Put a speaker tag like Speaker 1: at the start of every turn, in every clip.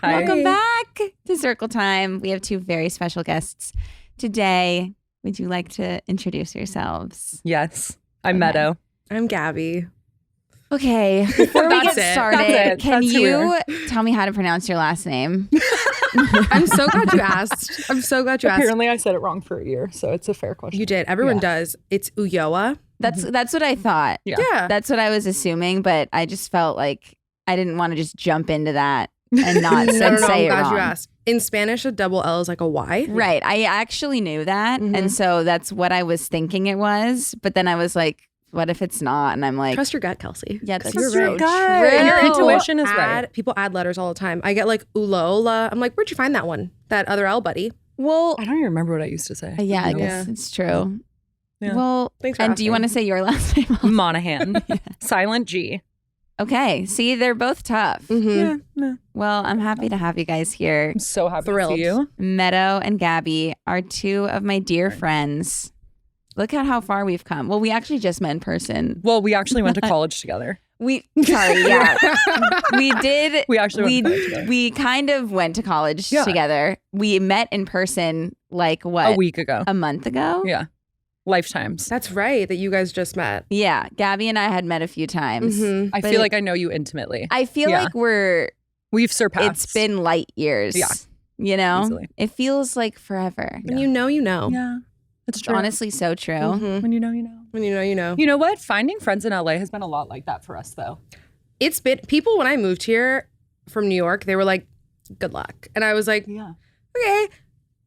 Speaker 1: Hi.
Speaker 2: Welcome back to Circle Time. We have two very special guests today. Would you like to introduce yourselves?
Speaker 1: Yes. I'm Meadow.
Speaker 3: I'm Gabby.
Speaker 2: Okay, before we get
Speaker 1: That's
Speaker 2: started, can
Speaker 1: That's who we
Speaker 2: you tell me how to pronounce your last name?
Speaker 3: I'm so glad you asked.
Speaker 1: Apparently I said it wrong for a year, so it's a fair question.
Speaker 3: You did. Everyone does. It's Ulloa.
Speaker 2: That's what I thought.
Speaker 1: Yeah.
Speaker 2: That's what I was assuming, but I just felt like I didn't want to just jump into that and not
Speaker 3: No,
Speaker 2: say
Speaker 3: I'm
Speaker 2: it
Speaker 3: glad
Speaker 2: wrong.
Speaker 3: you asked. In Spanish, a double L is like a Y.
Speaker 2: Right. I actually knew that. And so that's what I was thinking it was. But then I was like, what if it's not? And I'm like,
Speaker 3: Trust your gut, Kelsey.
Speaker 2: yeah, that's
Speaker 1: Trust
Speaker 2: so
Speaker 1: your gut.
Speaker 2: true.
Speaker 1: Your intuition is right.
Speaker 3: People add letters all the time. I get like Ulloa. I'm like, where'd you find that one? That other L, buddy.
Speaker 2: Well,
Speaker 1: I don't even remember what I used to say.
Speaker 2: yeah, I
Speaker 1: No.
Speaker 2: guess it's true.
Speaker 1: Yeah.
Speaker 2: Well,
Speaker 3: Thanks for
Speaker 2: and do you
Speaker 3: asking.
Speaker 2: want to say your last name? also?
Speaker 1: Monaghan. Silent G.
Speaker 2: Okay. See, they're both tough.
Speaker 3: Mm-hmm.
Speaker 1: Yeah.
Speaker 2: Well, I'm happy to have you guys here.
Speaker 1: I'm so happy
Speaker 3: Thrilled.
Speaker 1: to see you.
Speaker 2: Meadow and Gabby are two of my dear friends. Look at how far we've come. Well, we actually just met in person.
Speaker 1: Well, we actually went to college together.
Speaker 2: We did.
Speaker 1: We actually went to college together.
Speaker 2: We kind of went to college
Speaker 1: Yeah.
Speaker 2: together. We met in person like what?
Speaker 1: A week ago.
Speaker 2: A month ago?
Speaker 1: Yeah. Lifetimes.
Speaker 3: That's right. That you guys just met.
Speaker 2: Yeah. Gabby and I had met a few times.
Speaker 3: Mhm.
Speaker 1: I
Speaker 2: But
Speaker 1: feel
Speaker 2: it-
Speaker 1: like I know you intimately.
Speaker 2: I feel
Speaker 1: Yeah.
Speaker 2: like
Speaker 1: We've surpassed.
Speaker 2: it's been light years.
Speaker 1: Yeah.
Speaker 2: You know?
Speaker 1: Easily.
Speaker 2: It feels like forever.
Speaker 3: When you know, you know.
Speaker 1: Yeah. It's
Speaker 2: It's
Speaker 1: true.
Speaker 2: honestly so true.
Speaker 3: Mhm.
Speaker 1: When you know, you know.
Speaker 3: When you know, you know.
Speaker 1: You know what? Finding friends in LA has been a lot like that for us, though.
Speaker 3: It's been, people when I moved here from New York, they were like, good luck. And I was like,
Speaker 1: Yeah.
Speaker 3: okay.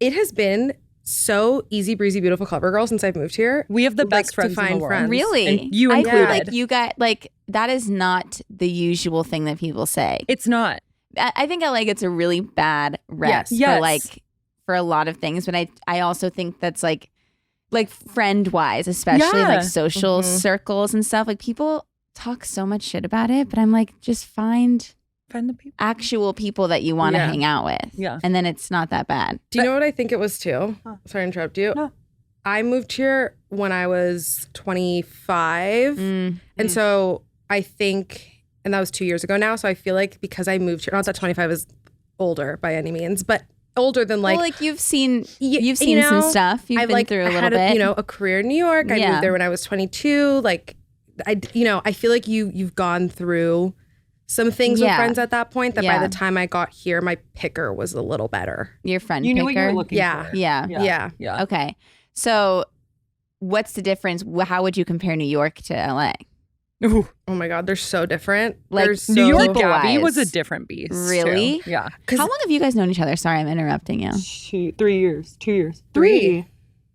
Speaker 3: It has been so easy breezy, beautiful, clever girl since I've moved here.
Speaker 1: We have the
Speaker 3: Like,
Speaker 1: best
Speaker 3: to
Speaker 1: friends in
Speaker 3: find
Speaker 1: the world.
Speaker 3: friends.
Speaker 2: Really?
Speaker 1: And you
Speaker 2: I feel
Speaker 1: included.
Speaker 2: like you got like that is not the usual thing that people say.
Speaker 1: It's not.
Speaker 2: I think LA gets a really bad rep
Speaker 1: Yes.
Speaker 2: for like for a lot of things, but I also think that's like friend wise, especially
Speaker 1: Yeah.
Speaker 2: like social
Speaker 3: Mhm.
Speaker 2: circles and stuff. Like people talk so much shit about it, but I'm like, just find
Speaker 1: Find the people.
Speaker 2: actual people that you want to
Speaker 3: Yeah.
Speaker 2: hang out with.
Speaker 1: Yeah.
Speaker 2: And then it's not that bad.
Speaker 3: Do you know what I think it was too?
Speaker 1: Huh.
Speaker 3: Sorry to interrupt you.
Speaker 1: No.
Speaker 3: I moved here when I was 25. And so I think, and that was 2 years ago now. So I feel like because I moved here, not that 25 is older by any means, but older than like,
Speaker 2: well, like you've seen
Speaker 3: you
Speaker 2: some
Speaker 3: know,
Speaker 2: stuff. You've
Speaker 3: I've
Speaker 2: been
Speaker 3: like
Speaker 2: through a little
Speaker 3: had
Speaker 2: bit.
Speaker 3: a career in New York. I
Speaker 2: Yeah.
Speaker 3: moved there when I was 22. Like I feel like you've gone through some things with
Speaker 2: Yeah.
Speaker 3: friends at that point that
Speaker 2: Yeah.
Speaker 3: by the time I got here, my picker was a little better.
Speaker 2: Your friend
Speaker 1: You knew what you
Speaker 2: picker.
Speaker 1: were looking
Speaker 3: Yeah.
Speaker 1: for.
Speaker 2: Yeah.
Speaker 3: Yeah.
Speaker 1: Yeah.
Speaker 2: Okay. So what's the difference? How would you compare New York to LA?
Speaker 1: Ooh.
Speaker 3: Oh my God, they're so different.
Speaker 2: Like,
Speaker 3: They're
Speaker 1: New York
Speaker 2: people
Speaker 1: Gabby was a
Speaker 2: wise.
Speaker 1: different beast.
Speaker 2: Really?
Speaker 1: Too. Yeah.
Speaker 2: How long have you guys known each other? Sorry, I'm interrupting you.
Speaker 1: 3 years. 2 years.
Speaker 3: Three.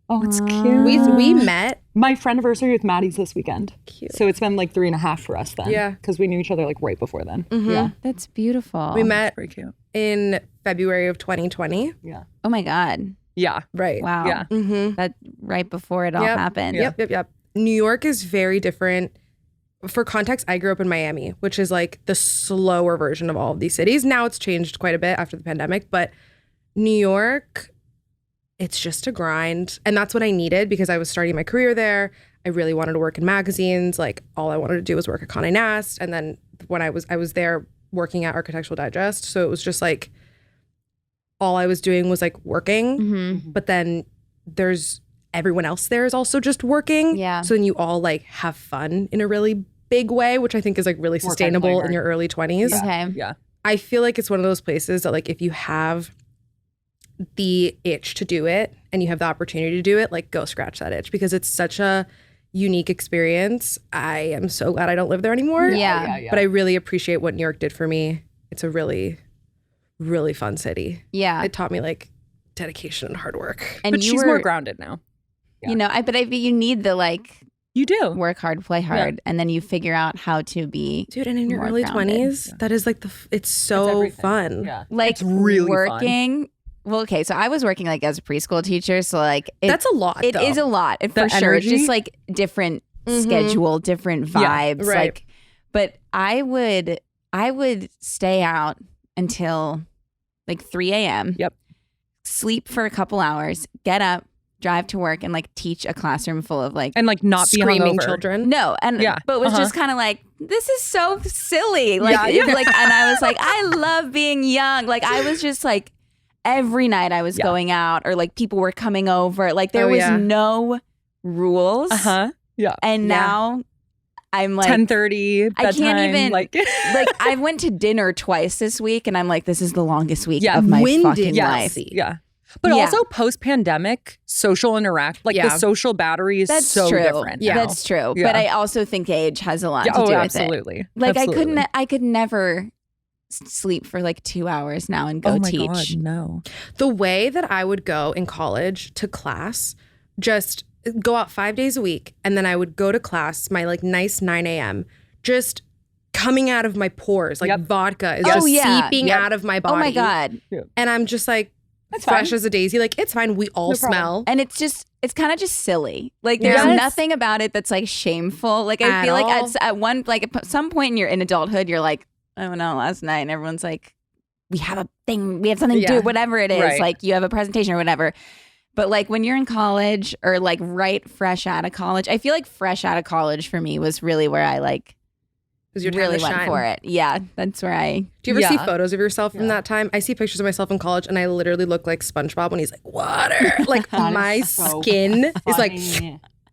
Speaker 1: Oh, it's
Speaker 2: Aw.
Speaker 1: cute.
Speaker 3: We met.
Speaker 1: My friend anniversary with Maddie's this weekend.
Speaker 3: Cute.
Speaker 1: So it's been like 3.5 for us then.
Speaker 3: Yeah.
Speaker 1: Because we knew each other like right before then.
Speaker 3: Mhm.
Speaker 1: Yeah.
Speaker 2: That's beautiful.
Speaker 3: We met
Speaker 1: Very cute.
Speaker 3: in February of 2020.
Speaker 1: Yeah.
Speaker 2: Oh my God.
Speaker 1: Yeah.
Speaker 3: Right.
Speaker 2: Wow.
Speaker 1: Yeah.
Speaker 3: Mm-hmm.
Speaker 2: That right before it all
Speaker 3: Yep.
Speaker 2: happened.
Speaker 3: Yep. New York is very different. For context, I grew up in Miami, which is like the slower version of all of these cities. Now it's changed quite a bit after the pandemic, but New York, it's just a grind. And that's what I needed because I was starting my career there. I really wanted to work in magazines. Like all I wanted to do was work at Condé Nast. And then when I was there working at Architectural Digest. So it was just like all I was doing was like working.
Speaker 2: Mm-hmm.
Speaker 3: But then there's everyone else there is also just working.
Speaker 2: Yeah.
Speaker 3: So then you all like have fun in a really big way, which I think is like really
Speaker 1: Work on
Speaker 3: sustainable
Speaker 1: playing
Speaker 3: in
Speaker 1: hard.
Speaker 3: your early 20s.
Speaker 1: Yeah.
Speaker 2: Okay.
Speaker 1: Yeah.
Speaker 3: I feel like it's one of those places that like if you have the itch to do it and you have the opportunity to do it, like go scratch that itch because it's such a unique experience. I am so glad I don't live there anymore.
Speaker 2: Yeah.
Speaker 3: But I really appreciate what New York did for me. It's a really, really fun city.
Speaker 2: Yeah.
Speaker 3: It taught me like dedication and hard work.
Speaker 2: And
Speaker 1: But
Speaker 2: you
Speaker 1: she's
Speaker 2: were,
Speaker 1: more grounded now.
Speaker 2: you know, but you need the like
Speaker 1: You do.
Speaker 2: work hard, play hard, and then you figure out how to be
Speaker 3: Dude, and in your
Speaker 2: more
Speaker 3: early
Speaker 2: grounded.
Speaker 3: 20s, that is like it's so
Speaker 1: everything.
Speaker 3: fun.
Speaker 1: Yeah.
Speaker 2: like
Speaker 1: It's really fun.
Speaker 2: working. Well, okay, so I was working like as a preschool teacher, so like
Speaker 3: That's a lot.
Speaker 2: It
Speaker 3: though.
Speaker 2: is a lot for
Speaker 1: The
Speaker 2: sure. It's
Speaker 1: energy?
Speaker 2: just like different schedule, different
Speaker 1: Yeah,
Speaker 2: vibes.
Speaker 3: right.
Speaker 2: Like, but I would stay out until like 3 a.m.
Speaker 1: Yep.
Speaker 2: Sleep for a couple hours, get up, drive to work, and like teach a classroom full of like
Speaker 1: And like not be
Speaker 3: screaming
Speaker 1: hungover.
Speaker 3: children.
Speaker 2: no, and
Speaker 1: Yeah,
Speaker 2: but it was
Speaker 1: uh-huh.
Speaker 2: just kind of like this is so silly. Like, like, and I was like, I love being young. Like, I was just like, every night I was going out, or like people were coming over. Like, there was no rules.
Speaker 1: Yeah.
Speaker 2: And now I'm like
Speaker 1: 10:30 bedtime.
Speaker 2: I can't even
Speaker 1: like
Speaker 2: I went to dinner twice this week, and I'm like, this is the longest week of my fucking life.
Speaker 1: Yeah. But also post-pandemic, social the social battery is so different.
Speaker 2: Yeah, that's true.
Speaker 1: Yeah.
Speaker 2: But I also think age has a lot to do with
Speaker 1: absolutely.
Speaker 2: it. Like
Speaker 1: absolutely.
Speaker 2: I could never sleep for like 2 hours now and go teach.
Speaker 1: God, no.
Speaker 3: The way that I would go in college to class, just go out 5 days a week, and then I would go to class, my like nice 9 a.m., just coming out of my pores, like vodka is just seeping out of my body.
Speaker 2: Oh my God.
Speaker 3: And I'm just like,
Speaker 1: that's
Speaker 3: fresh
Speaker 1: fine.
Speaker 3: as a daisy. Like, it's fine. We all smell.
Speaker 2: And it's kind of just silly. Like, there's nothing about it that's like shameful. Like, I feel like at some point in adulthood, you're like, I don't know, last night, and everyone's like, we have a thing, we have something to do, whatever it is.
Speaker 1: Right.
Speaker 2: Like, you have a presentation or whatever. But like when you're in college, or like fresh out of college, I feel like fresh out of college for me was really where I like really went for it. Yeah, that's where I.
Speaker 3: Do you ever see photos of yourself from that time? I see pictures of myself in college, and I literally look like SpongeBob when he's like, water. Like, my skin is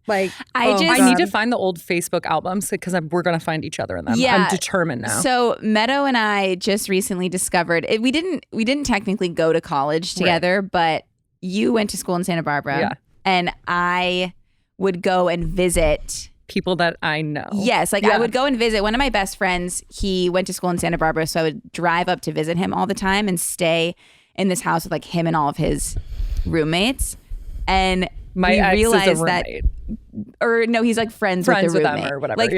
Speaker 3: like
Speaker 1: I need to find the old Facebook albums because we're going to find each other in them.
Speaker 2: Yeah.
Speaker 1: I'm determined now.
Speaker 2: So Meadow and I just recently discovered it. We didn't technically go to college together, but you went to school in Santa Barbara, and I would go and visit
Speaker 1: people that I know.
Speaker 2: Yes, I would go and visit one of my best friends. He went to school in Santa Barbara, so I would drive up to visit him all the time and stay in this house with like him and all of his roommates. And
Speaker 1: my ex
Speaker 2: realized
Speaker 1: is a roommate.
Speaker 2: He's like friends with the roommate.
Speaker 1: Them or whatever.
Speaker 2: Like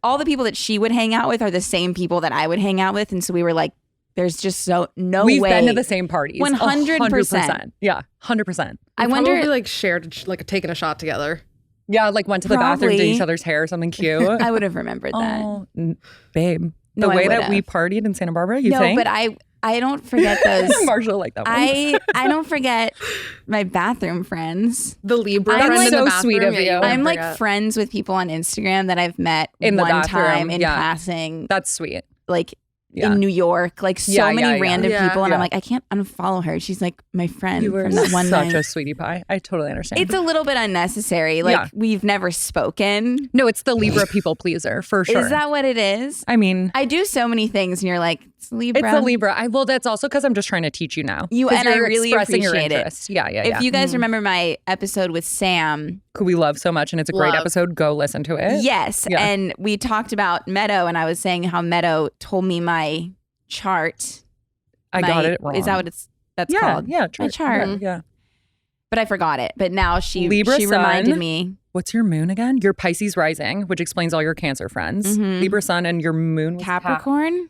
Speaker 2: all the people that she would hang out with are the same people that I would hang out with, and so we were like, there's just no
Speaker 1: We've
Speaker 2: way.
Speaker 1: We've been to the same parties.
Speaker 2: 100%.
Speaker 1: Yeah, 100%.
Speaker 3: I wonder, probably like shared, like taking a shot together.
Speaker 1: Yeah, like went to the bathroom, did each other's hair, something cute.
Speaker 2: I would have remembered that.
Speaker 1: Oh, babe. The way that we partied in Santa Barbara, you think?
Speaker 2: No, but I don't forget those.
Speaker 1: Marshall like that one.
Speaker 2: I don't forget my bathroom friends.
Speaker 3: The Libra
Speaker 2: I'm
Speaker 3: friend
Speaker 2: like,
Speaker 3: in the
Speaker 1: so
Speaker 3: bathroom.
Speaker 1: sweet of you.
Speaker 2: I'm like friends with people on Instagram that I've met
Speaker 1: in the
Speaker 2: one
Speaker 1: bathroom.
Speaker 2: time in passing.
Speaker 1: That's sweet.
Speaker 2: Like in New York, like so many random people, and I'm like, I can't unfollow her. She's like my friend from that one night.
Speaker 1: Such a sweetie pie. I totally understand.
Speaker 2: It's a little bit unnecessary. Like we've never spoken.
Speaker 1: No, it's the Libra people pleaser for sure.
Speaker 2: Is that what it is?
Speaker 1: I mean,
Speaker 2: I do so many things, and you're like, it's Libra.
Speaker 1: It's a Libra. Well, that's also because I'm just trying to teach you now.
Speaker 2: And I really
Speaker 1: expressing
Speaker 2: appreciate
Speaker 1: your interest. Yeah.
Speaker 2: If you guys remember my episode with Sam,
Speaker 1: who we love so much, and it's a great episode, go listen to it.
Speaker 2: Yes, and we talked about Meadow, and I was saying how Meadow told me my chart.
Speaker 1: I got it wrong.
Speaker 2: Is that what that's called?
Speaker 1: Yeah,
Speaker 2: my chart.
Speaker 1: Yeah.
Speaker 2: But I forgot it. But now she
Speaker 1: Libra
Speaker 2: reminded
Speaker 1: sun.
Speaker 2: me.
Speaker 1: What's your moon again? Your Pisces rising, which explains all your Cancer friends. Libra sun, and your moon was
Speaker 2: Capricorn.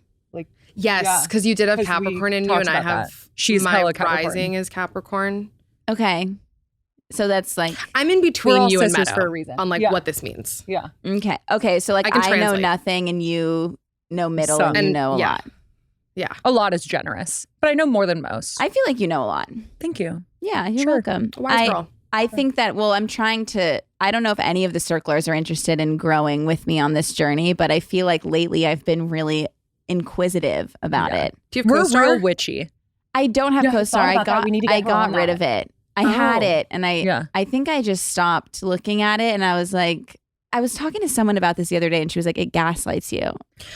Speaker 3: Yes, because you did have Capricorn in you, and I have
Speaker 1: she's
Speaker 3: my
Speaker 1: hella Capricorn.
Speaker 3: rising is Capricorn.
Speaker 2: Okay. So that's like
Speaker 3: I'm in between you and
Speaker 1: sisters
Speaker 3: Meadow
Speaker 1: for a reason.
Speaker 3: on like what this means.
Speaker 1: Yeah.
Speaker 2: Okay. So like
Speaker 3: I can
Speaker 2: I know
Speaker 3: translate.
Speaker 2: nothing, and you know middle, and you know a lot.
Speaker 3: Yeah.
Speaker 1: A lot is generous, but I know more than most.
Speaker 2: I feel like you know a lot.
Speaker 1: Thank you.
Speaker 2: Yeah, you're welcome.
Speaker 3: Wise girl.
Speaker 2: I think that, I'm trying to, I don't know if any of the circlers are interested in growing with me on this journey, but I feel like lately I've been really inquisitive about it.
Speaker 3: Do you have
Speaker 1: We're
Speaker 3: co-star?
Speaker 1: real witchy.
Speaker 2: I don't have co-star. I got rid of it. I had it, and I think I just stopped looking at it, and I was like, I was talking to someone about this the other day, and she was like, it gaslights you.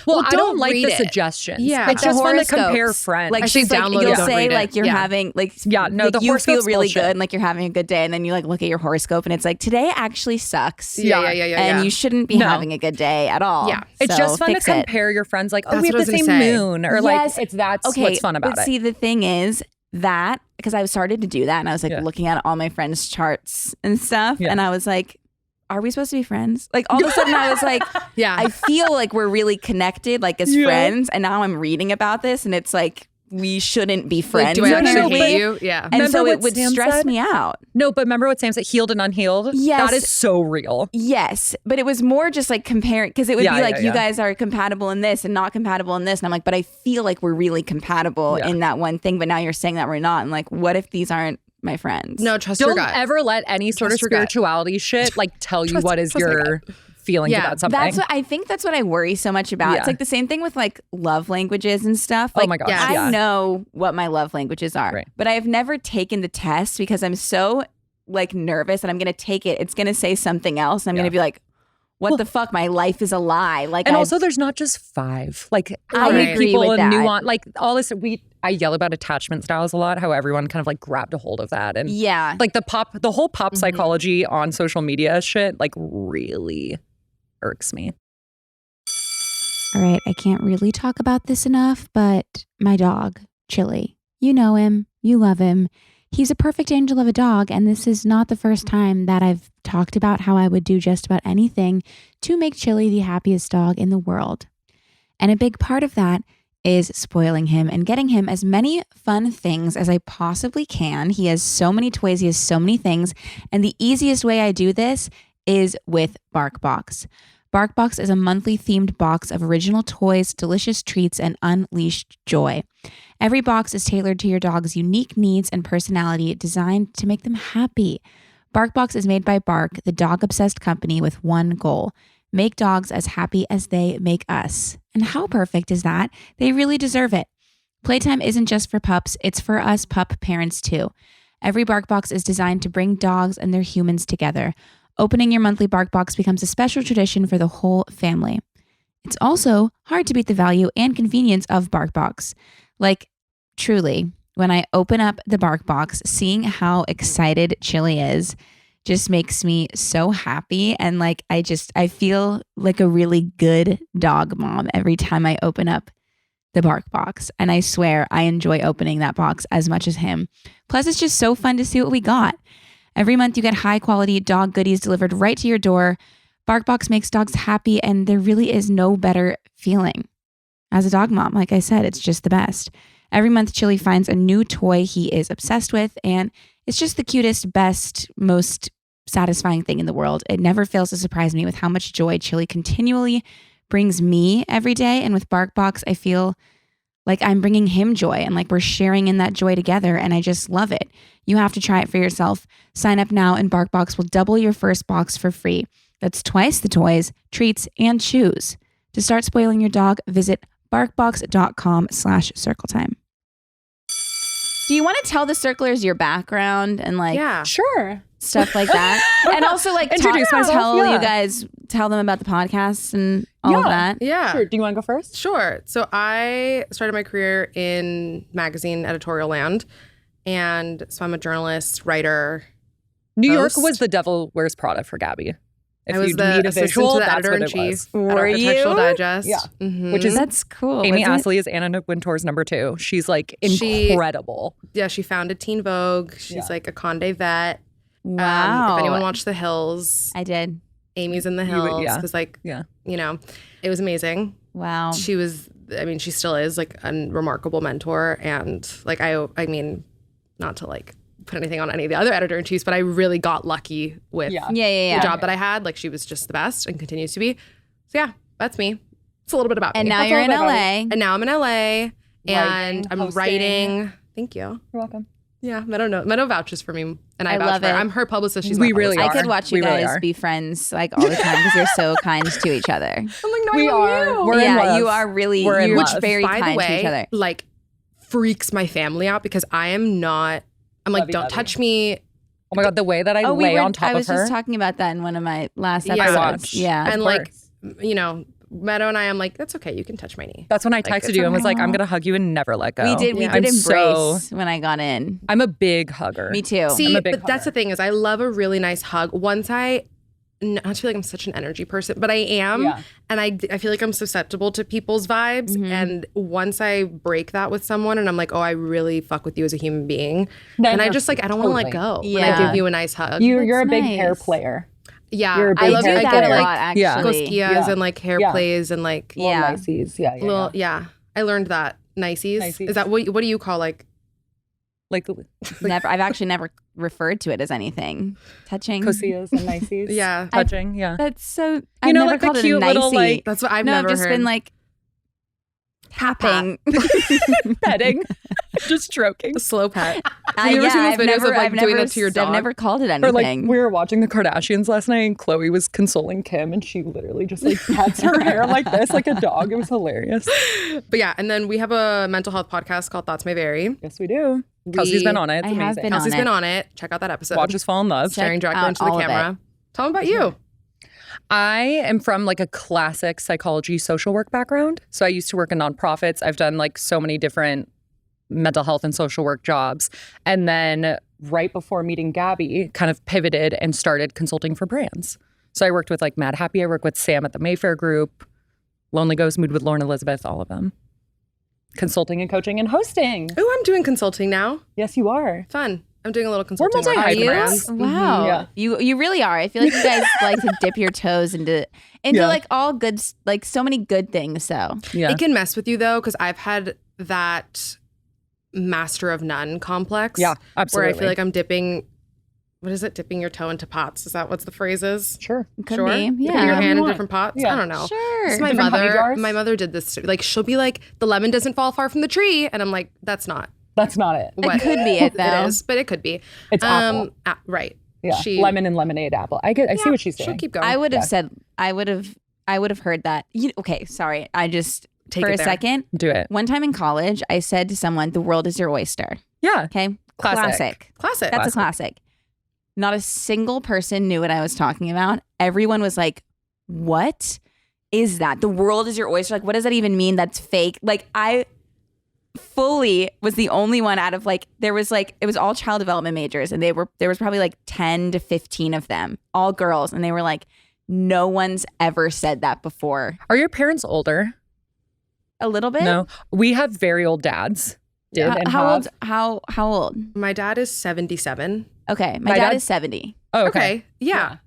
Speaker 1: Well, I don't like
Speaker 3: read
Speaker 1: the
Speaker 3: it.
Speaker 1: suggestions.
Speaker 3: Yeah.
Speaker 1: It's just fun to compare
Speaker 2: horoscopes.
Speaker 1: friends.
Speaker 2: Like,
Speaker 3: Actually,
Speaker 2: she's like,
Speaker 3: download it,
Speaker 2: you'll
Speaker 3: don't
Speaker 2: say
Speaker 3: read it.
Speaker 2: like you're having like
Speaker 1: the
Speaker 2: you feel
Speaker 1: horoscope's
Speaker 2: really
Speaker 1: bullshit.
Speaker 2: good and like you're having a good day, and then you like look at your horoscope and it's like today actually sucks.
Speaker 3: Yeah.
Speaker 2: And you shouldn't be having a good day at all.
Speaker 3: Yeah.
Speaker 1: It's
Speaker 2: So
Speaker 1: just fun to
Speaker 2: fix it.
Speaker 1: compare your friends. Like,
Speaker 3: That's
Speaker 1: we have
Speaker 3: what
Speaker 1: the
Speaker 3: I was
Speaker 1: same
Speaker 3: gonna say.
Speaker 1: moon, or
Speaker 2: Yes.
Speaker 1: like that's
Speaker 2: Okay,
Speaker 1: what's fun about
Speaker 2: but
Speaker 1: it.
Speaker 2: see, the thing is that because I started to do that, and I was like looking at all my friends' charts and stuff, and I was like, are we supposed to be friends? Like all of a sudden I was like, I feel like we're really connected, like as friends. And now I'm reading about this, and it's like, we shouldn't be friends.
Speaker 3: Like, do I actually
Speaker 2: anymore.
Speaker 3: hate you? Yeah.
Speaker 2: And
Speaker 1: Remember
Speaker 2: so
Speaker 1: what
Speaker 2: it would
Speaker 1: Sam
Speaker 2: stress
Speaker 1: said?
Speaker 2: me out.
Speaker 1: No, but remember what Sam said, healed and unhealed?
Speaker 2: Yes.
Speaker 1: That is so real.
Speaker 2: Yes. But it was more just like comparing, because it would be like, you guys are compatible in this and not compatible in this. And I'm like, but I feel like we're really compatible in that one thing. But now you're saying that we're not. And like, what if these aren't my friends?
Speaker 3: No, trust your
Speaker 1: Don't
Speaker 3: gut.
Speaker 1: ever let any sort of
Speaker 3: Trust your gut.
Speaker 1: spirituality shit like tell you what is
Speaker 3: trust my
Speaker 1: your feelings about something.
Speaker 2: I think that's what I worry so much about. It's like the same thing with like love languages and stuff. Like,
Speaker 1: oh my gosh.
Speaker 2: I know what my love languages are, but I have never taken the test because I'm so like nervous that I'm going to take it. It's going to say something else. And I'm going to be like, what the fuck? My life is a lie. Like,
Speaker 1: and also there's not just 5. Like
Speaker 2: I agree
Speaker 1: people
Speaker 2: with that.
Speaker 1: nuance, like all this. I yell about attachment styles a lot. How everyone kind of like grabbed a hold of that, and like the whole pop psychology on social media shit, like really irks me.
Speaker 2: All right, I can't really talk about this enough, but my dog, Chili, you know him, you love him. He's a perfect angel of a dog, and this is not the first time that I've talked about how I would do just about anything to make Chili the happiest dog in the world. And a big part of that is spoiling him and getting him as many fun things as I possibly can. He has so many toys, he has so many things, and the easiest way I do this is with BarkBox. BarkBox is a monthly themed box of original toys, delicious treats, and unleashed joy. Every box is tailored to your dog's unique needs and personality, designed to make them happy. BarkBox is made by Bark, the dog-obsessed company, with one goal: make dogs as happy as they make us. And how perfect is that? They really deserve it. Playtime isn't just for pups, it's for us pup parents too. Every BarkBox is designed to bring dogs and their humans together. Opening your monthly BarkBox becomes a special tradition for the whole family. It's also hard to beat the value and convenience of BarkBox. Like, truly, when I open up the BarkBox, seeing how excited Chili is just makes me so happy. And like, I feel like a really good dog mom every time I open up the BarkBox. And I swear I enjoy opening that box as much as him. Plus, it's just so fun to see what we got. Every month you get high quality dog goodies delivered right to your door. BarkBox makes dogs happy, and there really is no better feeling. As a dog mom, like I said, it's just the best. Every month Chili finds a new toy he is obsessed with, and it's just the cutest, best, most satisfying thing in the world. It never fails to surprise me with how much joy Chili continually brings me every day. And with BarkBox, I feel like I'm bringing him joy and like we're sharing in that joy together, and I just love it. You have to try it for yourself. Sign up now and BarkBox will double your first box for free. That's twice the toys, treats, and chews. To start spoiling your dog, visit barkbox.com/circletime. Do you want to tell the circlers your background and like
Speaker 1: sure
Speaker 2: stuff like that? And also like
Speaker 1: introduce myself.
Speaker 2: Tell them about the podcast and all of that.
Speaker 3: Yeah.
Speaker 1: Sure. Do you want to go first?
Speaker 3: Sure. So I started my career in magazine editorial land. And so I'm a journalist, writer.
Speaker 1: New York was the Devil Wears Prada for Gabby. If
Speaker 3: I was the assistant to the editor-in-chief at Architectural Digest.
Speaker 1: Yeah.
Speaker 3: Mm-hmm.
Speaker 1: Which is
Speaker 2: that's cool.
Speaker 1: Amy Astley is Anna Wintour's number 2. She's like incredible.
Speaker 3: She founded Teen Vogue. She's like a Condé vet.
Speaker 2: Wow.
Speaker 3: If anyone watched The Hills.
Speaker 2: I did.
Speaker 3: Me's in The Hills. Because you know, it was amazing.
Speaker 2: Wow.
Speaker 3: She still is like a remarkable mentor. And like, I mean, not to like put anything on any of the other editor-in-chiefs, but I really got lucky with the job that I had. Like, she was just the best and continues to be. So yeah, that's me. It's a little bit about me.
Speaker 2: And now you're in LA.
Speaker 3: And now I'm in LA and I'm writing. Thank you.
Speaker 1: You're welcome.
Speaker 3: Yeah, Meadow vouches for me, and I
Speaker 2: love
Speaker 3: vouch for her.
Speaker 2: it.
Speaker 3: I'm her publicist. She's
Speaker 1: we
Speaker 3: my
Speaker 1: really
Speaker 3: publicist.
Speaker 1: are.
Speaker 2: I could watch you guys be friends like all the time because you're so kind to each other.
Speaker 3: I'm like, no,
Speaker 1: we are. We're in love.
Speaker 2: You are really.
Speaker 1: We're in
Speaker 2: you're
Speaker 1: love.
Speaker 2: very
Speaker 3: By
Speaker 2: kind
Speaker 3: the way,
Speaker 2: to each other.
Speaker 3: Like, freaks my family out because I am not. I'm like, don't touch me.
Speaker 1: Oh my God, the way that I lay on top of her.
Speaker 2: I was just talking about that in one of my last
Speaker 3: Yeah.
Speaker 2: episodes. Yeah.
Speaker 3: And like, you know, Meadow and I'm like, that's okay. You can touch my knee.
Speaker 1: That's when I texted you and was like, I'm going to hug you and never let go.
Speaker 2: We did embrace when I got in.
Speaker 1: I'm a big hugger.
Speaker 2: Me too.
Speaker 3: See, but that's the thing is I love a really nice hug. Once not to feel like I'm such an energy person, but I am. Yeah. And I feel like I'm susceptible to people's vibes. Mm-hmm. And once I break that with someone and I'm like, oh, I really fuck with you as a human being. And I just like, I don't want to let go when I give you a nice hug.
Speaker 1: You're a big hair player.
Speaker 3: Yeah.
Speaker 2: I love that a lot,
Speaker 3: actually.
Speaker 2: Yeah.
Speaker 3: And like hair plays and like.
Speaker 1: Niceys.
Speaker 3: Yeah. I learned that. Niceys. Is that what do you call like
Speaker 2: never. I've actually never referred to it as anything. Touching,
Speaker 1: cosillas and niceys.
Speaker 3: Yeah,
Speaker 1: touching. Yeah,
Speaker 2: that's so.
Speaker 1: I've never called it a nicey. Little, like,
Speaker 3: that's what I've never
Speaker 2: heard. I've just been like tapping,
Speaker 1: petting. Just stroking.
Speaker 3: A slow pet.
Speaker 2: I've
Speaker 3: doing that to your dog?
Speaker 2: I've never called it anything.
Speaker 1: Or like we were watching the Kardashians last night and Khloe was consoling Kim and she literally just like pats her hair like this, like a dog. It was hilarious.
Speaker 3: But yeah, and then we have a mental health podcast called Thoughts May Vary.
Speaker 1: Yes, we do. Kelsey's been on it. It's amazing.
Speaker 3: Kelsey's been on it. Check out that episode.
Speaker 1: Watch us fall in love.
Speaker 3: Staring directly into the camera. Tell them about you.
Speaker 1: I am from like a classic psychology social work background. So I used to work in nonprofits. I've done like so many different mental health and social work jobs. And then right before meeting Gaby, kind of pivoted and started consulting for brands. So I worked with like Mad Happy. I worked with Sam at the Mayfair Group, Lonely Ghost, Mood with Lauren Elizabeth, all of them. Consulting and coaching and hosting.
Speaker 3: Oh, I'm doing consulting now.
Speaker 1: Yes, you are.
Speaker 3: Fun. I'm doing a little consulting.
Speaker 1: We're
Speaker 3: brands.
Speaker 2: Wow.
Speaker 1: Yeah.
Speaker 2: You really are. I feel like you guys like to dip your toes into like all good, like so many good things. So
Speaker 3: It can mess with you though, because I've had that master of none complex.
Speaker 1: Yeah, absolutely.
Speaker 3: Where I feel like I'm dipping. What is it? Dipping your toe into pots. Is that what the phrase is?
Speaker 1: Sure.
Speaker 2: Could
Speaker 3: sure.
Speaker 2: be. Yeah.
Speaker 3: Dipping your hand in different pots.
Speaker 1: Yeah.
Speaker 3: I don't know.
Speaker 2: Sure.
Speaker 3: This is my
Speaker 1: Different honey
Speaker 3: mother.
Speaker 1: jars?
Speaker 3: My mother did this. Like she'll be like, the lemon doesn't fall far from the tree, and I'm like, that's not.
Speaker 1: That's not it.
Speaker 2: It could be it though.
Speaker 3: It is, but it could be.
Speaker 1: It's apple.
Speaker 3: Right.
Speaker 1: Yeah. Lemon and lemonade apple. I see what she's saying.
Speaker 3: She'll keep going.
Speaker 2: I would have said. I would have heard that. Okay. Sorry. I just
Speaker 3: Take
Speaker 2: for
Speaker 3: it
Speaker 2: a
Speaker 3: there.
Speaker 2: second.
Speaker 1: Do it.
Speaker 2: One time in college, I said to someone, "The world is your oyster."
Speaker 1: Yeah.
Speaker 2: Okay.
Speaker 1: Classic.
Speaker 3: Classic.
Speaker 2: That's a classic. Not a single person knew what I was talking about. Everyone was like, "What is that? The world is your oyster." Like, what does that even mean? That's fake. Like, I fully was the only one out of like, there was like, it was all child development majors and there was probably like 10 to 15 of them, all girls. And they were like, no one's ever said that before.
Speaker 1: Are your parents older?
Speaker 2: A little bit?
Speaker 1: No. We have very old dads.
Speaker 2: How old?
Speaker 3: My dad is 77.
Speaker 2: Okay. My dad is 70.
Speaker 1: Oh,
Speaker 3: Okay. Yeah.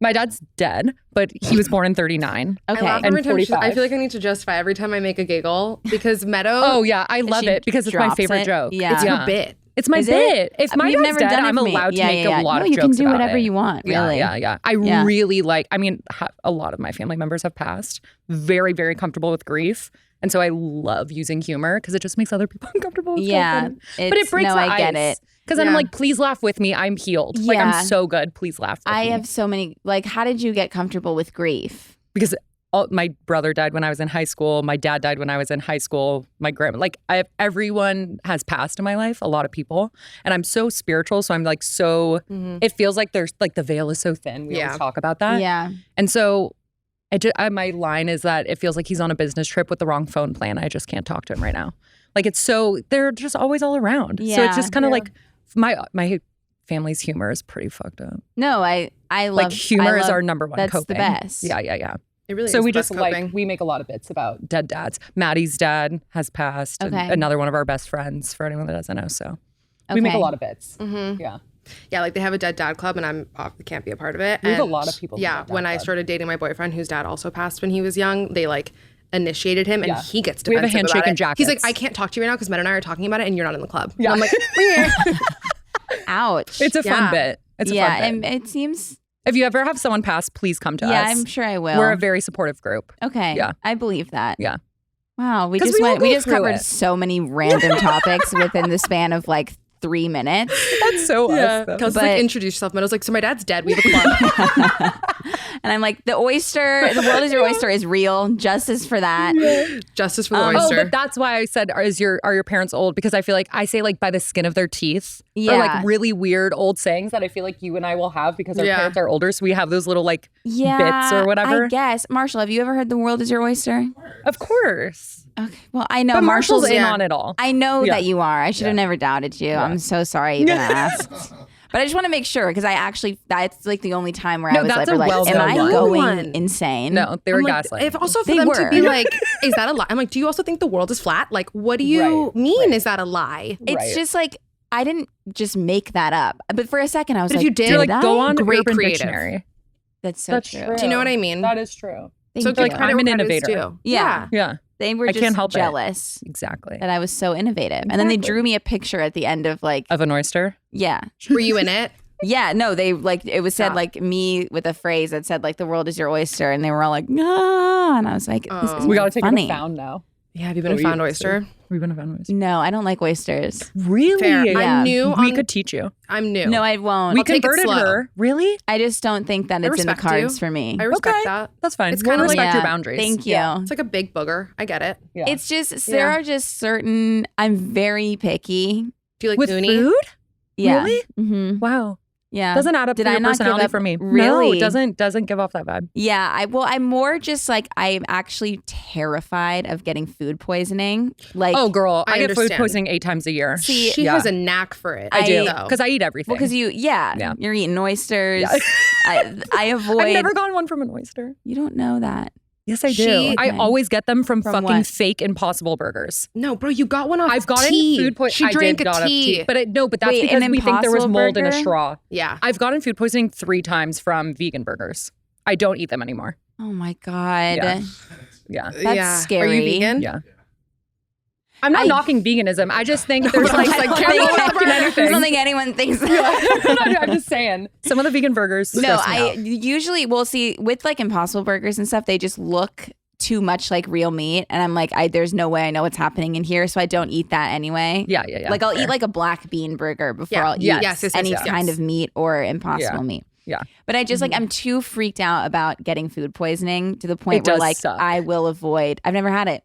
Speaker 1: My dad's dead, but he was born in 39.
Speaker 2: Okay.
Speaker 3: I laugh
Speaker 1: And
Speaker 3: every time
Speaker 1: 45.
Speaker 3: I feel like I need to justify every time I make a giggle because Meadow.
Speaker 1: Oh, yeah. I love
Speaker 2: She
Speaker 1: it because it's my
Speaker 2: drops
Speaker 1: favorite
Speaker 2: it.
Speaker 1: joke.
Speaker 2: Yeah.
Speaker 3: It's her bit.
Speaker 1: It's my
Speaker 2: Is it?
Speaker 1: bit. If my
Speaker 2: You've
Speaker 1: dad's
Speaker 2: never
Speaker 1: dead,
Speaker 2: done it
Speaker 1: I'm
Speaker 2: for me.
Speaker 1: allowed to make a lot of
Speaker 2: you
Speaker 1: jokes
Speaker 2: can do
Speaker 1: about
Speaker 2: whatever
Speaker 1: it.
Speaker 2: you want, really.
Speaker 1: Yeah. I really like, I mean, a lot of my family members have passed. Very, very comfortable with grief. And so I love using humor because it just makes other people uncomfortable. It's so funny.
Speaker 2: But
Speaker 1: it breaks the ice.
Speaker 2: I get it.
Speaker 1: Because then I'm like, please laugh with me. I'm healed. Like,
Speaker 2: Yeah.
Speaker 1: I'm so good. Please laugh with me.
Speaker 2: I have so many, like, how did you get comfortable with grief?
Speaker 1: Because my brother died when I was in high school. My dad died when I was in high school. My grandma, like, everyone has passed in my life, a lot of people. And I'm so spiritual. So I'm like, it feels like there's, like, the veil is so thin. We always talk about that.
Speaker 2: Yeah.
Speaker 1: And so my line is that it feels like he's on a business trip with the wrong phone plan. I just can't talk to him right now. Like, they're just always all around.
Speaker 2: Yeah.
Speaker 1: So it's just kind of like my family's humor is pretty fucked up.
Speaker 2: No, I love
Speaker 1: like humor is our number one
Speaker 2: that's
Speaker 1: coping.
Speaker 2: the best.
Speaker 1: Yeah.
Speaker 3: It really
Speaker 1: So
Speaker 3: is
Speaker 1: we
Speaker 3: the
Speaker 1: just
Speaker 3: best coping.
Speaker 1: we make a lot of bits about dead dads. Maddie's dad has passed.
Speaker 2: Okay.
Speaker 1: Another one of our best friends for anyone that doesn't know. So we make a lot of bits.
Speaker 3: Mm-hmm.
Speaker 1: Yeah.
Speaker 3: Yeah, like they have a dead dad club and can't be a part of it.
Speaker 1: We have a
Speaker 3: And
Speaker 1: lot of people.
Speaker 3: Yeah, when I started dating my boyfriend whose dad also passed when he was young, they like initiated him and he gets
Speaker 1: We have a
Speaker 3: defensive
Speaker 1: handshake
Speaker 3: about
Speaker 1: and
Speaker 3: it. He's like,
Speaker 1: jackets.
Speaker 3: I can't talk to you right now because Matt and I are talking about it and you're not in the club.
Speaker 1: Yeah.
Speaker 3: And I'm like,
Speaker 2: Ouch.
Speaker 1: It's a fun bit. It's a fun bit.
Speaker 2: and it seems.
Speaker 1: If you ever have someone pass, please come to us.
Speaker 2: Yeah, I'm sure I will.
Speaker 1: We're a very supportive group.
Speaker 2: Okay.
Speaker 1: Yeah.
Speaker 2: I believe that.
Speaker 1: Yeah.
Speaker 2: Wow. We
Speaker 1: 'Cause
Speaker 2: just
Speaker 1: we all
Speaker 2: went. We
Speaker 1: go
Speaker 2: just
Speaker 1: through
Speaker 2: covered
Speaker 1: it.
Speaker 2: so many random topics within the span of like 3 minutes.
Speaker 1: That's so us. though.
Speaker 3: Kelsey's
Speaker 2: But-
Speaker 3: like, introduce yourself. Meadow's like, so my dad's dead. We have a club.
Speaker 2: And I'm like, the world is your oyster is real. Justice for that.
Speaker 3: Justice for the
Speaker 1: Oh,
Speaker 3: oyster.
Speaker 1: but that's why I said, are your parents old? Because I feel like I say like by the skin of their teeth.
Speaker 2: Yeah.
Speaker 1: Or like really weird old sayings that I feel like you and I will have because our parents are older. So we have those little like bits or whatever.
Speaker 2: I guess. Marshall, have you ever heard the world is your oyster?
Speaker 1: Of course.
Speaker 2: Okay. Well, I know
Speaker 1: But Marshall's in
Speaker 3: yeah.
Speaker 1: on it all.
Speaker 2: I know
Speaker 1: Yeah.
Speaker 2: that you are. I should have never doubted you. I'm so sorry I even asked. But I just want to make sure because that's like the only time where
Speaker 1: No,
Speaker 2: I was
Speaker 1: that's
Speaker 2: like,
Speaker 1: a
Speaker 2: am I
Speaker 1: well-known
Speaker 2: going
Speaker 3: one.
Speaker 2: insane?
Speaker 1: No, they were
Speaker 3: I'm like,
Speaker 1: gaslighting.
Speaker 3: if also for
Speaker 2: They
Speaker 3: them
Speaker 2: were.
Speaker 3: to be like, is that a lie? I'm like, do you also think the world is flat? Like, what do you mean? Is that a lie?
Speaker 2: It's
Speaker 1: Right.
Speaker 2: just like, I didn't just make that up. But for a second, I was
Speaker 3: But if
Speaker 2: like,
Speaker 3: you did,
Speaker 1: You're
Speaker 2: did
Speaker 1: like,
Speaker 2: I?
Speaker 1: go on
Speaker 3: Great
Speaker 1: Urban
Speaker 3: creative.
Speaker 1: Dictionary.
Speaker 2: That's so
Speaker 1: That's
Speaker 2: true.
Speaker 1: true.
Speaker 3: Do you know what I mean?
Speaker 1: That is true.
Speaker 2: Thank
Speaker 3: So
Speaker 2: you.
Speaker 3: give
Speaker 1: Like,
Speaker 3: credit
Speaker 1: I'm
Speaker 3: where
Speaker 1: an
Speaker 3: credit is
Speaker 1: innovator.
Speaker 3: due.
Speaker 2: Yeah.
Speaker 1: Yeah.
Speaker 2: They were
Speaker 1: I
Speaker 2: just
Speaker 1: can't help it.
Speaker 2: jealous
Speaker 1: Exactly.
Speaker 2: that I was so innovative. And then they drew me a picture at the end of like,
Speaker 1: Of an oyster.
Speaker 2: yeah.
Speaker 3: Were you in it?
Speaker 2: Yeah, no, they like it was said
Speaker 3: Yeah.
Speaker 2: like me with a phrase that said like the world is your oyster, and they were all like, nah, and I was like, this is
Speaker 1: We got to take
Speaker 2: funny.
Speaker 1: it to Found now.
Speaker 3: Yeah, have you been a Found Oyster?
Speaker 1: We've been a Found Oyster.
Speaker 2: No, I don't like oysters.
Speaker 1: Really?
Speaker 3: Fair.
Speaker 2: Yeah.
Speaker 3: I'm new.
Speaker 1: We could teach you.
Speaker 3: I'm new.
Speaker 2: No, I won't.
Speaker 1: We converted her. Really?
Speaker 2: I just don't think that it's in the cards for me.
Speaker 3: I respect that.
Speaker 1: That's fine.
Speaker 3: It's
Speaker 1: We'll
Speaker 3: kind of
Speaker 1: respect
Speaker 3: like
Speaker 1: your boundaries.
Speaker 2: Thank you.
Speaker 3: It's like a big booger. I get it.
Speaker 1: Yeah.
Speaker 2: It's just there are just certain. I'm very picky.
Speaker 3: Do you like
Speaker 1: With
Speaker 3: uni?
Speaker 1: food?
Speaker 2: Yeah.
Speaker 1: Really?
Speaker 2: Mm-hmm.
Speaker 1: Wow.
Speaker 2: Yeah.
Speaker 1: Doesn't add up to your personality for me.
Speaker 2: Really?
Speaker 1: No, it doesn't give off that vibe.
Speaker 2: Yeah. I'm more just like I'm actually terrified of getting food poisoning. Like,
Speaker 1: oh, girl, I get food
Speaker 3: understand.
Speaker 1: poisoning 8 times a year.
Speaker 3: See, she has a knack for it.
Speaker 1: I do because I eat everything.
Speaker 2: Well, because you're eating oysters.
Speaker 1: Yeah.
Speaker 2: I avoid.
Speaker 1: I've never gotten one from an oyster.
Speaker 2: You don't know that.
Speaker 1: Yes, I do. I always get them from fucking
Speaker 2: what?
Speaker 1: fake Impossible Burgers.
Speaker 3: No, bro, you got one off
Speaker 1: I've gotten
Speaker 3: tea.
Speaker 1: food poisoning.
Speaker 3: She drank a tea.
Speaker 1: But that's
Speaker 2: Wait,
Speaker 1: because
Speaker 2: an
Speaker 1: we think there was
Speaker 2: Impossible
Speaker 1: mold in a
Speaker 2: Burger?
Speaker 1: straw.
Speaker 3: Yeah.
Speaker 1: I've gotten food poisoning 3 times from vegan burgers. I don't eat them anymore.
Speaker 2: Oh my God.
Speaker 1: Yeah.
Speaker 2: That's scary.
Speaker 3: Are you vegan?
Speaker 1: Yeah. I'm not knocking veganism. I just think there's
Speaker 2: I don't think anyone thinks that.
Speaker 1: I'm just saying. Some of the vegan burgers.
Speaker 2: No,
Speaker 1: stress me
Speaker 2: I
Speaker 1: out.
Speaker 2: usually will see with like Impossible Burgers and stuff, they just look too much like real meat. And I'm like, there's no way I know what's happening in here. So I don't eat that anyway.
Speaker 1: Yeah.
Speaker 2: Like I'll eat like a black bean burger before I'll eat any kind of meat or Impossible meat.
Speaker 1: Yeah.
Speaker 2: But I just like, I'm too freaked out about getting food poisoning to the point where like
Speaker 1: suck.
Speaker 2: I will avoid. I've never had it.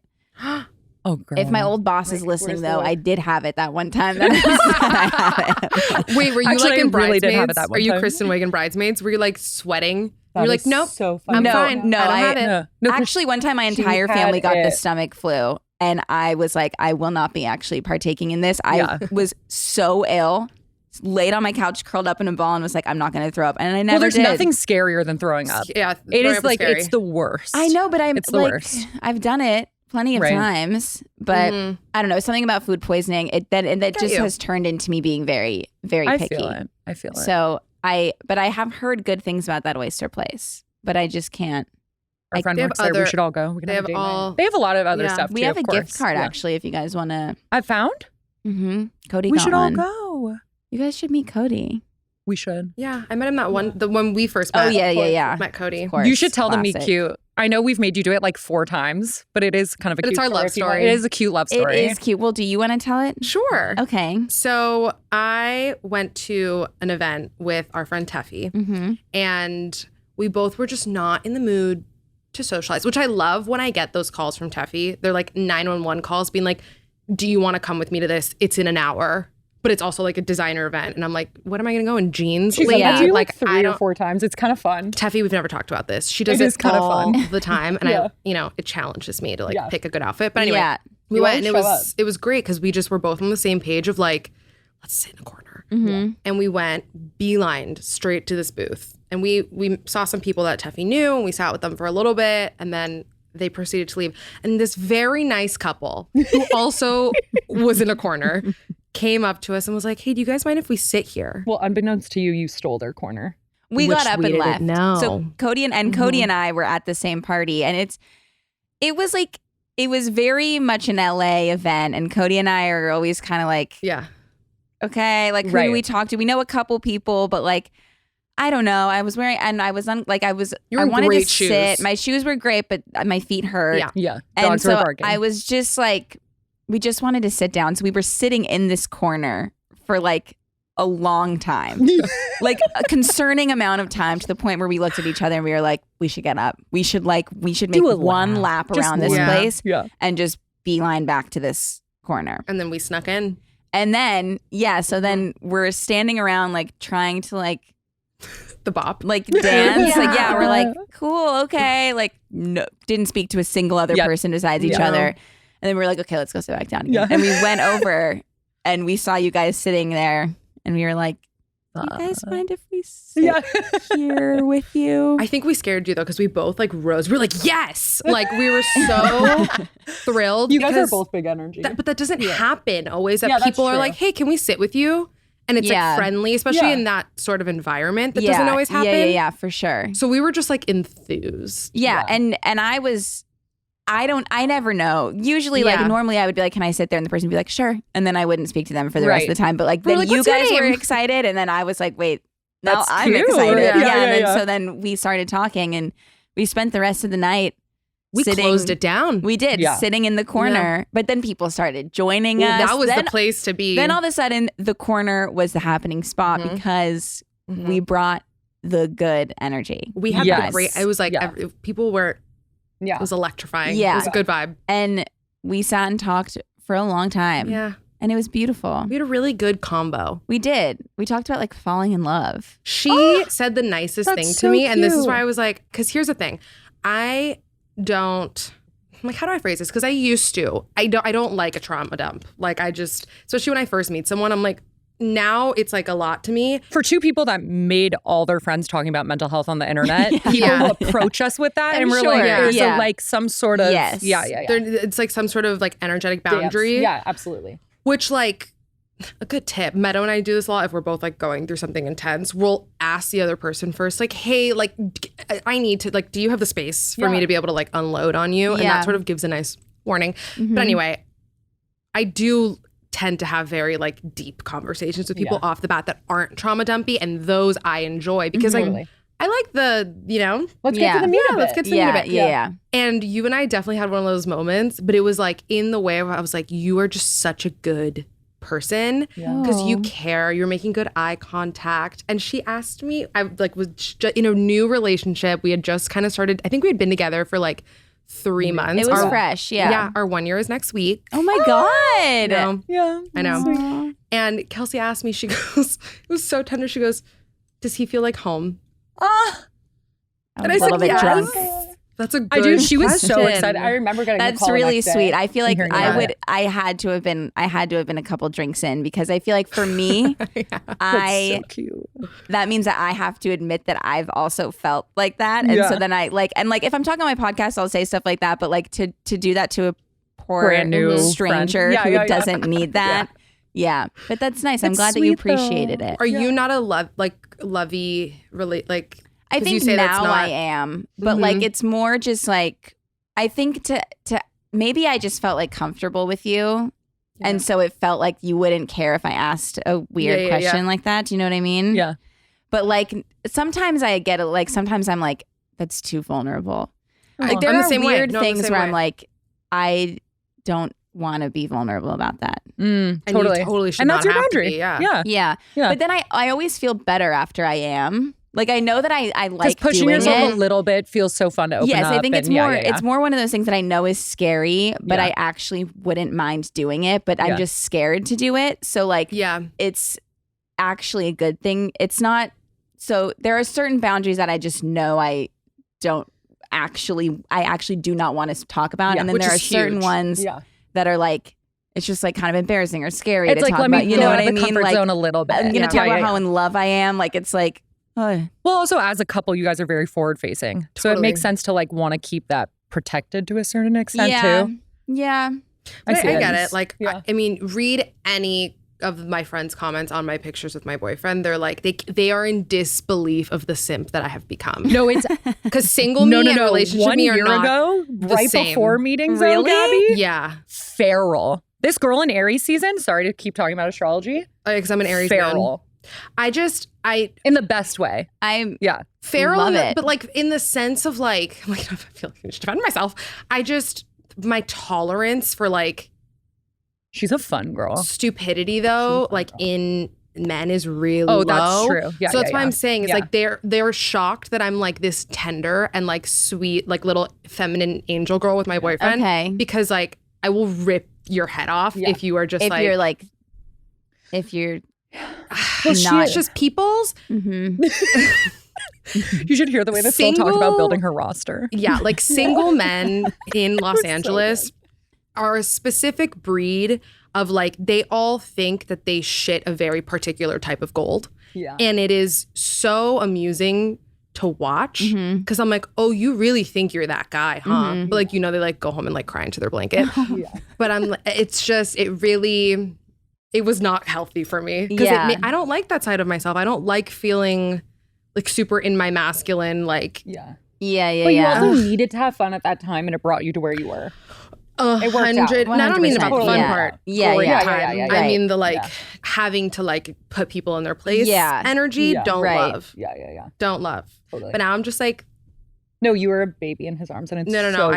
Speaker 1: Oh, girl.
Speaker 2: If my old boss is listening, though, I did have it that one time. That I had it.
Speaker 3: Wait, were you
Speaker 1: Actually,
Speaker 3: like in
Speaker 1: I really
Speaker 3: Bridesmaids?
Speaker 1: did have it that one
Speaker 3: Are you
Speaker 1: time.
Speaker 3: Kristen Wiig in Bridesmaids? Were you like sweating?
Speaker 1: That
Speaker 3: You're like,
Speaker 1: is
Speaker 3: nope,
Speaker 1: so funny.
Speaker 3: I'm
Speaker 2: No,
Speaker 3: fine.
Speaker 2: no,
Speaker 3: I don't have it.
Speaker 1: No, 'cause
Speaker 2: Actually, one time my
Speaker 1: she
Speaker 2: entire
Speaker 1: had
Speaker 2: family got the
Speaker 1: it.
Speaker 2: stomach flu, and I was like, I will not be actually partaking in this. I was so ill, laid on my couch, curled up in a ball, and was like, I'm not going to throw up. And I never
Speaker 1: Well, there's
Speaker 2: did.
Speaker 1: nothing scarier than throwing up.
Speaker 3: Yeah,
Speaker 1: It is
Speaker 3: throwing up
Speaker 1: like,
Speaker 3: scary.
Speaker 1: it's the worst.
Speaker 2: I know, but
Speaker 1: It's the worst.
Speaker 2: I've done it plenty of times, but I don't know, something about food poisoning. That just has turned into me being very, very picky.
Speaker 1: I feel it.
Speaker 2: So but I have heard good things about that oyster place, but I just can't.
Speaker 1: Our friend works there. We should all go. We can have a date night. They have a lot of other stuff.
Speaker 2: We
Speaker 1: too,
Speaker 2: have
Speaker 1: of
Speaker 2: a
Speaker 1: course.
Speaker 2: gift card actually, if you guys want to.
Speaker 1: I found.
Speaker 2: Cody,
Speaker 1: We
Speaker 2: got
Speaker 1: should all
Speaker 2: one.
Speaker 1: go.
Speaker 2: You guys should meet Cody.
Speaker 1: We should.
Speaker 3: Yeah, I met him the one we first met.
Speaker 2: Oh yeah.
Speaker 3: Met Cody.
Speaker 2: Of course,
Speaker 1: You should tell them be
Speaker 2: classic.
Speaker 1: cute. I know we've made you do it like 4 times, but it is kind of a
Speaker 3: But
Speaker 1: cute
Speaker 3: it's our love story.
Speaker 1: It is a cute love story.
Speaker 2: It is cute. Well, do you want to tell it?
Speaker 3: Sure.
Speaker 2: Okay.
Speaker 3: So I went to an event with our friend Teffy, and we both were just not in the mood to socialize, which I love when I get those calls from Teffy. They're like 911 calls being like, do you want to come with me to this? It's in an hour. But it's also like a designer event. And I'm like, what am I going to go in jeans?
Speaker 1: She's
Speaker 3: lady?
Speaker 1: done it like
Speaker 3: I
Speaker 1: 3 or
Speaker 3: don't-
Speaker 1: 4 times. It's kind of fun.
Speaker 3: Teffy, we've never talked about this. She does
Speaker 1: It
Speaker 3: it
Speaker 1: is kind of
Speaker 3: all
Speaker 1: fun.
Speaker 3: the time. And
Speaker 1: Yeah.
Speaker 3: it challenges me to like pick a good outfit. But anyway,
Speaker 2: Yeah.
Speaker 3: we
Speaker 1: You
Speaker 3: went and
Speaker 1: always
Speaker 3: it was great because we just were both on the same page of like, let's sit in a corner. And we went beelined straight to this booth. And we saw some people that Teffy knew, and we sat with them for a little bit, and then they proceeded to leave. And this very nice couple, who also was in a corner, came up to us and was like, hey, do you guys mind if we sit here?
Speaker 1: Well, unbeknownst to you, you stole their corner.
Speaker 2: We got up and left.
Speaker 3: know.
Speaker 2: So Cody and Cody and I were at the same party, and it was very much an LA event, and Cody and I are always kind of like,
Speaker 3: Yeah.
Speaker 2: okay, like who do we talk to? We know a couple people, but like I don't know. I was wearing, and I was on, like I was.
Speaker 3: You were
Speaker 2: I
Speaker 3: in
Speaker 2: wanted
Speaker 3: great
Speaker 2: to sit.
Speaker 3: shoes.
Speaker 2: My shoes were great, but my feet hurt.
Speaker 3: Yeah.
Speaker 1: Yeah.
Speaker 2: And
Speaker 1: Dogs
Speaker 2: so
Speaker 1: were barking.
Speaker 2: I was just like, we just wanted to sit down. So we were sitting in this corner for like a long time, like a concerning amount of time, to the point where we looked at each other and we were like, we should get up. We should make
Speaker 1: Do a
Speaker 2: one
Speaker 1: lap.
Speaker 2: lap
Speaker 1: Just
Speaker 2: around this
Speaker 3: one.
Speaker 2: place
Speaker 1: Yeah.
Speaker 2: and just beeline back to this corner.
Speaker 3: And then we snuck in.
Speaker 2: And then, so then we're standing around like trying to like
Speaker 3: The bop.
Speaker 2: dance. We're like, cool, okay. Like, no, didn't speak to a single other person besides each other. And then we were like, okay, let's go sit back down again.
Speaker 1: Yeah.
Speaker 2: And we went over and we saw you guys sitting there, and we were like, do you guys mind if we sit here with you?
Speaker 3: I think we scared you though, because we both like rose. We were like, yes! Like we were so thrilled.
Speaker 1: You guys are
Speaker 3: because
Speaker 1: both big energy.
Speaker 3: but that doesn't happen always, that
Speaker 1: Yeah, that's
Speaker 3: people are
Speaker 1: true.
Speaker 3: like, hey, can we sit with you? And it's like friendly, especially in that sort of environment. That doesn't always happen.
Speaker 2: Yeah, for sure.
Speaker 3: So we were just like enthused.
Speaker 2: Yeah. And I never know. Usually, like normally I would be like, can I sit there? And the person would be like, sure. And then I wouldn't speak to them for the rest of the time. But like, then
Speaker 3: like,
Speaker 2: you
Speaker 3: "What's your
Speaker 2: guys were
Speaker 3: name?"
Speaker 2: excited. And then I was like, wait, now
Speaker 1: That's
Speaker 2: I'm
Speaker 1: cute.
Speaker 2: excited.
Speaker 1: Yeah,
Speaker 2: And
Speaker 1: yeah,
Speaker 2: then
Speaker 1: yeah.
Speaker 2: so then we started talking, and we spent the rest of the night
Speaker 3: We closed it down.
Speaker 2: We did, sitting in the corner. But then people started joining us.
Speaker 3: That was the place to be.
Speaker 2: Then all of a sudden, the corner was the happening spot because we brought the good energy.
Speaker 3: We had the great, it was like, people were, it was electrifying. Yeah. It was a good vibe.
Speaker 2: And we sat and talked for a long time.
Speaker 3: Yeah.
Speaker 2: And it was beautiful.
Speaker 3: We had a really good combo.
Speaker 2: We did. We talked about like falling in love.
Speaker 3: She said the nicest thing to me. Cute. And this is why I was like, because here's the thing. I'm like, how do I phrase this? Because I used to. I don't like a trauma dump. Like I just, especially when I first meet someone, I'm like, now it's like a lot to me.
Speaker 1: For two people that made all their friends talking about mental health on the internet, people will approach us with that. And we're like, there's like some sort of,
Speaker 3: it's like some sort of like energetic boundary.
Speaker 1: Yeah, absolutely.
Speaker 3: Which like, a good tip, Meadow and I do this a lot. If we're both like going through something intense, we'll ask the other person first, like, hey, like, I need to, like, do you have the space for me to be able to like unload on you? And that sort of gives a nice warning. But anyway, I do tend to have very like deep conversations with people off the bat that aren't trauma dumpy, and those I enjoy because I like the,
Speaker 1: let's get to the meat of it.
Speaker 3: Let's get to the meat of it. Yeah. And you and I definitely had one of those moments, but it was like in the way where I was like, you are just such a good person because you care, you're making good eye contact. And she asked me, I like was just in a new relationship. We had just kind of started, I think we had been together for like 3 months.
Speaker 2: It was fresh. Yeah,
Speaker 3: our 1 year is next week.
Speaker 2: Oh my God.
Speaker 3: I know. Aww. And Kelsey asked me, she goes, it was so tender, she goes, does he feel like home?
Speaker 2: And I was a little bit drunk.
Speaker 3: That's a good
Speaker 1: She was so excited. I remember getting
Speaker 2: That's
Speaker 1: the call
Speaker 2: really
Speaker 1: the next
Speaker 2: sweet.
Speaker 1: day.
Speaker 2: I feel like I had to have been a couple drinks in because I feel like for me,
Speaker 1: so cute.
Speaker 2: That means that I have to admit that I've also felt like that. And so then I like, and like if I'm talking on my podcast, I'll say stuff like that. But like to do that to a poor
Speaker 1: brand new
Speaker 2: stranger who doesn't need that. Yeah. But that's nice. I'm glad that you appreciated it.
Speaker 3: Are you not a lovey like?
Speaker 2: I think now I am, but like it's more just like I think to maybe I just felt like comfortable with you, and so it felt like you wouldn't care if I asked a weird question like that. Do you know what I mean?
Speaker 1: Yeah.
Speaker 2: But like sometimes I get it. Like sometimes I'm like that's too vulnerable. Like there are weird things where I'm like I don't want to be vulnerable about that.
Speaker 3: Totally should
Speaker 1: and that's
Speaker 3: not
Speaker 1: your
Speaker 3: have
Speaker 1: boundary.
Speaker 3: To be,
Speaker 2: yeah. But then I always feel better after I am. Like I know that I like
Speaker 1: pushing
Speaker 2: doing
Speaker 1: yourself
Speaker 2: it.
Speaker 1: a little bit feels so fun to open up.
Speaker 2: Yes, I think it's more it's more one of those things that I know is scary, but I actually wouldn't mind doing it, but I'm just scared to do it. So like it's actually a good thing. It's not so there are certain boundaries that I just know I actually do not want to talk about. And then there are certain ones that are like it's just like kind of embarrassing or scary to talk about. You know what I mean?
Speaker 1: Comfort
Speaker 2: like
Speaker 1: zone a little bit.
Speaker 2: I'm gonna talk about how in love I am. Like it's like
Speaker 1: well, also as a couple, you guys are very forward facing. So it makes sense to like want to keep that protected to a certain extent too.
Speaker 2: Yeah.
Speaker 3: I get it. Like, I mean, read any of my friends' comments on my pictures with my boyfriend. They're like, they are in disbelief of the simp that I have become.
Speaker 1: No, it's
Speaker 3: because single me and relationship
Speaker 1: 1
Speaker 3: me are
Speaker 1: year
Speaker 3: not
Speaker 1: ago, right
Speaker 3: same.
Speaker 1: before meetings,
Speaker 2: really?
Speaker 1: Gabby?
Speaker 3: Yeah.
Speaker 1: Feral. This girl in Aries season, sorry to keep talking about astrology.
Speaker 3: Because I'm an Aries
Speaker 1: feral.
Speaker 3: Man. I
Speaker 1: in the best way.
Speaker 3: Feral,
Speaker 2: love it.
Speaker 3: But like in the sense of like I feel like I should defend myself. My tolerance for like
Speaker 1: she's a fun girl.
Speaker 3: Stupidity though, like in men is really low.
Speaker 1: That's true. Yeah,
Speaker 3: so that's why I'm saying is like they're shocked that I'm like this tender and like sweet, like little feminine angel girl with my boyfriend.
Speaker 2: Okay.
Speaker 3: Because like I will rip your head off if you are just
Speaker 2: if you're
Speaker 3: well, she's just people's.
Speaker 2: Mm-hmm.
Speaker 1: You should hear the way this girl talked about building her roster.
Speaker 3: Yeah, like single men in Los Angeles are a specific breed of like they all think that they shit a very particular type of gold.
Speaker 1: Yeah,
Speaker 3: and it is so amusing to watch because I'm like, oh, you really think you're that guy, huh? But like they like go home and like cry into their blanket. But it's just it was not healthy for me because I don't like that side of myself. I don't like feeling like super in my masculine like
Speaker 2: yeah.
Speaker 1: But you also needed to have fun at that time, and it brought you to where you were.
Speaker 3: 100. And I don't mean about the fun part.
Speaker 2: Yeah.
Speaker 3: I mean the having to like put people in their place. Energy. Don't love.
Speaker 1: Yeah.
Speaker 3: Don't love.
Speaker 1: Totally.
Speaker 3: But now I'm just like,
Speaker 1: No, you were a baby in his arms, and it's
Speaker 3: no.
Speaker 1: so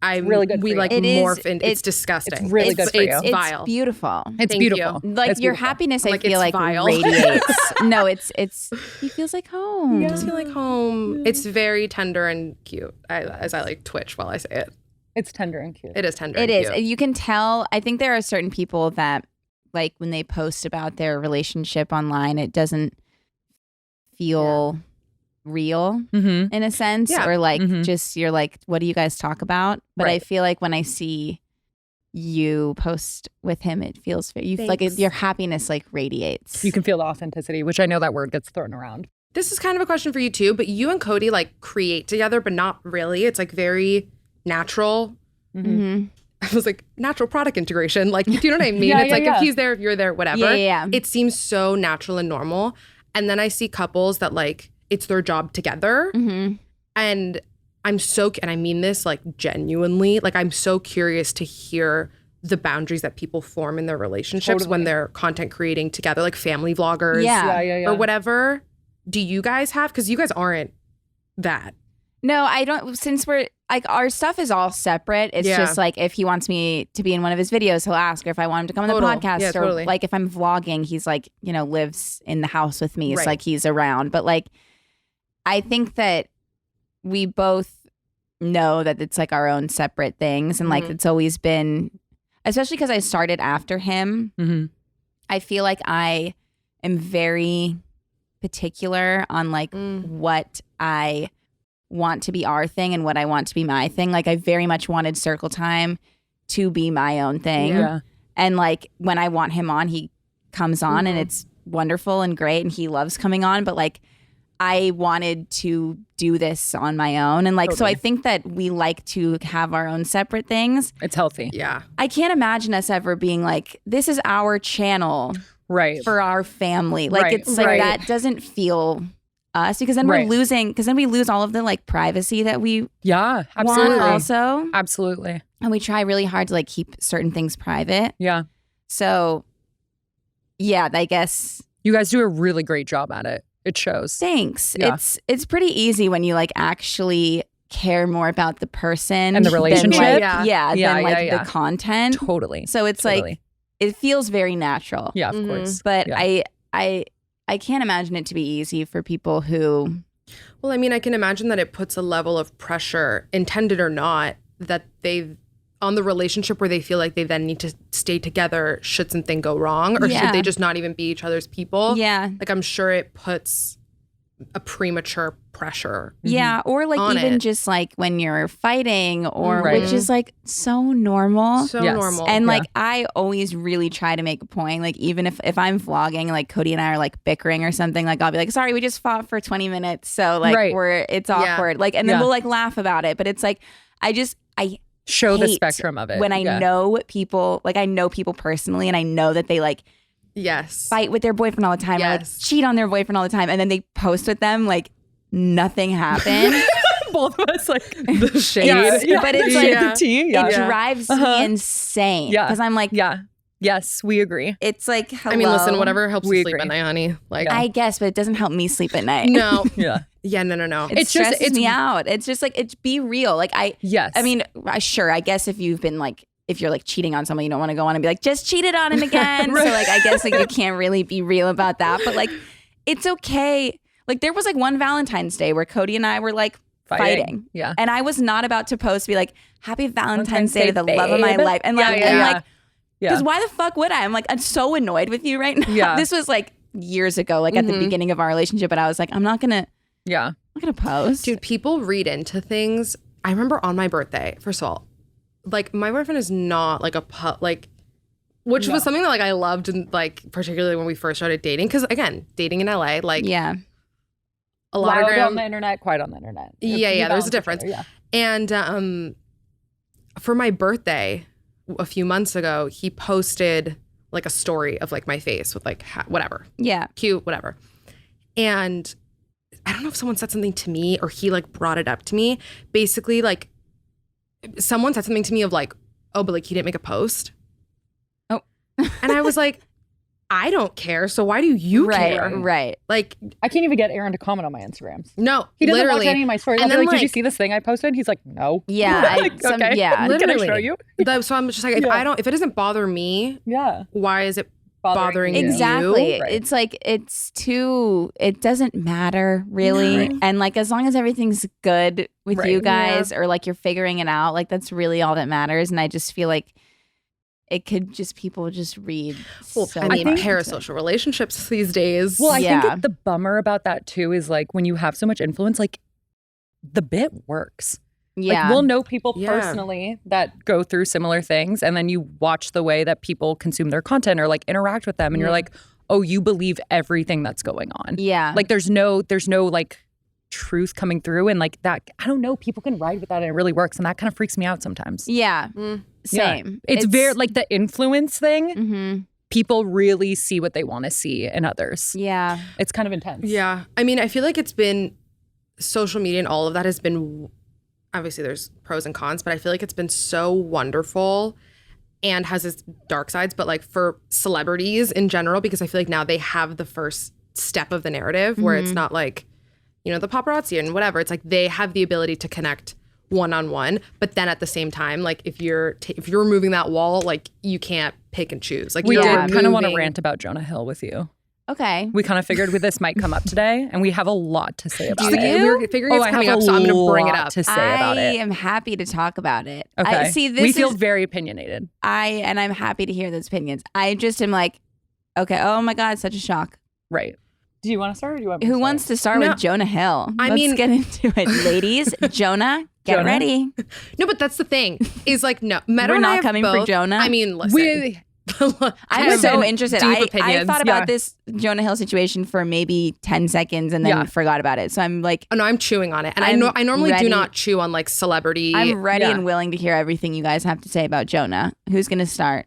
Speaker 3: I'm
Speaker 1: really good.
Speaker 3: We like morph, and it's disgusting.
Speaker 1: It's really good for you.
Speaker 2: It's
Speaker 3: vile.
Speaker 2: Beautiful.
Speaker 1: It's beautiful.
Speaker 2: Like
Speaker 1: it's
Speaker 2: your
Speaker 1: beautiful.
Speaker 2: happiness, I
Speaker 3: like,
Speaker 2: feel like
Speaker 3: vile.
Speaker 2: radiates. No, it's he feels like home.
Speaker 3: It does feel like home. It's very tender and cute. As I like twitch while I say it.
Speaker 1: It's tender and cute.
Speaker 3: It is tender.
Speaker 2: It
Speaker 3: and
Speaker 2: is.
Speaker 3: cute.
Speaker 2: You can tell. I think there are certain people that, like, when they post about their relationship online, it doesn't feel real in a sense, or like just you're like, what do you guys talk about? But I feel like when I see you post with him, it feels like your happiness like radiates.
Speaker 1: You can feel the authenticity, which I know that word gets thrown around.
Speaker 3: This is kind of a question for you too, but you and Cody like create together, but not really. It's like very natural. I was like, natural product integration. Like, do you know what I mean? It's like if he's there, if you're there, whatever.
Speaker 2: Yeah.
Speaker 3: It seems so natural and normal. And then I see couples that like it's their job together. And and I mean this like genuinely, like I'm so curious to hear the boundaries that people form in their relationships when they're content creating together, like family vloggers or whatever. Do you guys have, because you guys aren't that.
Speaker 2: No, I don't. Since we're like, our stuff is all separate. It's just like if he wants me to be in one of his videos, he'll ask, or if I want him to come on the podcast, or like if I'm vlogging, he's like, lives in the house with me. It's like he's around. But like, I think that we both know that it's like our own separate things, and like it's always been, especially because I started after him. I feel like I am very particular on like what I want to be our thing and what I want to be my thing. Like I very much wanted Circle Time to be my own thing. And like when I want him on, he comes on and it's wonderful and great and he loves coming on. But like I wanted to do this on my own. And like, so I think that we like to have our own separate things.
Speaker 1: It's healthy.
Speaker 3: Yeah.
Speaker 2: I can't imagine us ever being like, this is our channel for our family. Like it's like that doesn't feel us, because then we're losing, because then we lose all of the like privacy that we
Speaker 1: absolutely
Speaker 2: want also.
Speaker 1: Absolutely.
Speaker 2: And we try really hard to like keep certain things private.
Speaker 1: Yeah.
Speaker 2: So yeah, I guess
Speaker 1: you guys do a really great job at it. It shows.
Speaker 2: Thanks.
Speaker 1: Yeah.
Speaker 2: It's pretty easy when you like actually care more about the person
Speaker 1: and the relationship.
Speaker 2: Than, like, the content.
Speaker 1: Totally.
Speaker 2: So it's like it feels very natural.
Speaker 1: Yeah, of course.
Speaker 2: But I can't imagine it to be easy for people who.
Speaker 3: Well, I mean, I can imagine that it puts a level of pressure, intended or not, that they've on the relationship where they feel like they then need to stay together should something go wrong, or should they just not even be each other's people?
Speaker 2: Yeah.
Speaker 3: Like I'm sure it puts a premature pressure.
Speaker 2: Yeah. Or like even just like when you're fighting or which is like so normal.
Speaker 3: So normal.
Speaker 2: And like I always really try to make a point. Like even if I'm vlogging, like Cody and I are like bickering or something, like I'll be like, sorry, we just fought for 20 minutes. So like it's awkward. Like and then we'll like laugh about it. But it's like I
Speaker 1: show the spectrum of it.
Speaker 2: When I know people, like I know people personally and I know that they like fight with their boyfriend all the time or like cheat on their boyfriend all the time, and then they post with them like nothing happened.
Speaker 1: Both of us like the shade.
Speaker 2: But it's like
Speaker 1: the tea.
Speaker 2: It drives me insane. Because I'm like,
Speaker 1: yes, we agree.
Speaker 2: It's like, hello.
Speaker 3: I mean, listen, whatever helps you sleep at night, honey. Like
Speaker 2: I guess, but it doesn't help me sleep at night.
Speaker 3: No.
Speaker 1: Yeah,
Speaker 3: no.
Speaker 2: It stresses me out. It's just like, it's be real. Like I mean, sure, I guess if you've been like, if you're like cheating on someone, you don't want to go on and be like, just cheated on him again. So like, I guess like you can't really be real about that, but like, it's okay. Like there was like one Valentine's Day where Cody and I were like fighting.
Speaker 1: Yeah.
Speaker 2: And I was not about to post be like, happy Valentine's Day to the love of my life. And like, because why the fuck would I? I'm like, I'm so annoyed with you right now.
Speaker 1: Yeah.
Speaker 2: This was like years ago, like at the beginning of our relationship. But I was like, I'm not going to post.
Speaker 3: Dude, people read into things. I remember on my birthday, first of all, like my boyfriend is not like which was something that like I loved, and like particularly when we first started dating, because again, dating in LA, like a lot
Speaker 1: of on the internet, quiet on the internet.
Speaker 3: There's a difference. And for my birthday a few months ago, he posted like a story of like my face with like whatever, cute, whatever, and I don't know if someone said something to me or he like brought it up to me. Basically, like someone said something to me of like, oh, but like he didn't make a post.
Speaker 2: Oh.
Speaker 3: And I was like, I don't care, so why do you care?
Speaker 2: Right.
Speaker 3: Like,
Speaker 1: I can't even get Aaron to comment on my Instagrams.
Speaker 3: No,
Speaker 1: he doesn't
Speaker 3: literally.
Speaker 1: watch any of my stories. I'll be like, did you see this thing I posted? He's like, no.
Speaker 2: Yeah.
Speaker 1: Okay.
Speaker 2: Yeah.
Speaker 3: Literally.
Speaker 1: Can I show you?
Speaker 3: So I'm just like, if it doesn't bother me, why is it bothering you?
Speaker 2: Exactly.
Speaker 1: Right.
Speaker 2: It's like, it doesn't matter really.
Speaker 1: Right.
Speaker 2: And like, as long as everything's good with you guys or like you're figuring it out, like that's really all that matters. And I just feel like it could just, people just read.
Speaker 3: Well, so I mean, parasocial relationships these days.
Speaker 1: Well, I think the bummer about that too is like when you have so much influence, like the bit works.
Speaker 2: Yeah.
Speaker 1: Like we'll know people personally that go through similar things. And then you watch the way that people consume their content or like interact with them. And you're like, oh, you believe everything that's going on.
Speaker 2: Yeah.
Speaker 1: Like there's no like truth coming through, and like that, I don't know, people can ride with that and it really works, and that kind of freaks me out sometimes.
Speaker 2: Yeah. Same.
Speaker 1: Yeah. It's very like the influence thing. People really see what they want to see in others.
Speaker 2: Yeah.
Speaker 1: It's kind of intense.
Speaker 3: Yeah. I mean, I feel like it's been social media and all of that has been, obviously there's pros and cons, but I feel like it's been so wonderful and has its dark sides, but like for celebrities in general, because I feel like now they have the first step of the narrative where it's not like, you know, the paparazzi and whatever. It's like they have the ability to connect one-on-one, but then at the same time, like if you're removing that wall, like you can't pick and choose. Like
Speaker 1: we did kind of want to rant about Jonah Hill with you.
Speaker 2: Okay.
Speaker 1: We kind of figured this might come up today, and we have a lot to say about it.
Speaker 3: We were figuring it's coming up, so I'm going to bring it up.
Speaker 1: To say about it.
Speaker 2: I am happy to talk about it.
Speaker 1: Okay.
Speaker 2: We
Speaker 1: feel very opinionated.
Speaker 2: I'm happy to hear those opinions. I just am like, okay, oh my God, such a shock.
Speaker 1: Right. Do you want to start, or do you want me
Speaker 2: Who
Speaker 1: to
Speaker 2: wants to start with Jonah Hill? Let's get into it, ladies. Jonah, get ready.
Speaker 3: No, but that's the thing. Is like, no,
Speaker 2: We're not coming for Jonah.
Speaker 3: I mean, listen.
Speaker 2: I'm so interested. I thought about
Speaker 1: Yeah.
Speaker 2: this Jonah Hill situation for maybe 10 seconds and then forgot about it. So I'm like,
Speaker 3: Oh no, I'm chewing on it, and I normally do not chew on like celebrity.
Speaker 2: I'm ready and willing to hear everything you guys have to say about Jonah. Who's gonna start?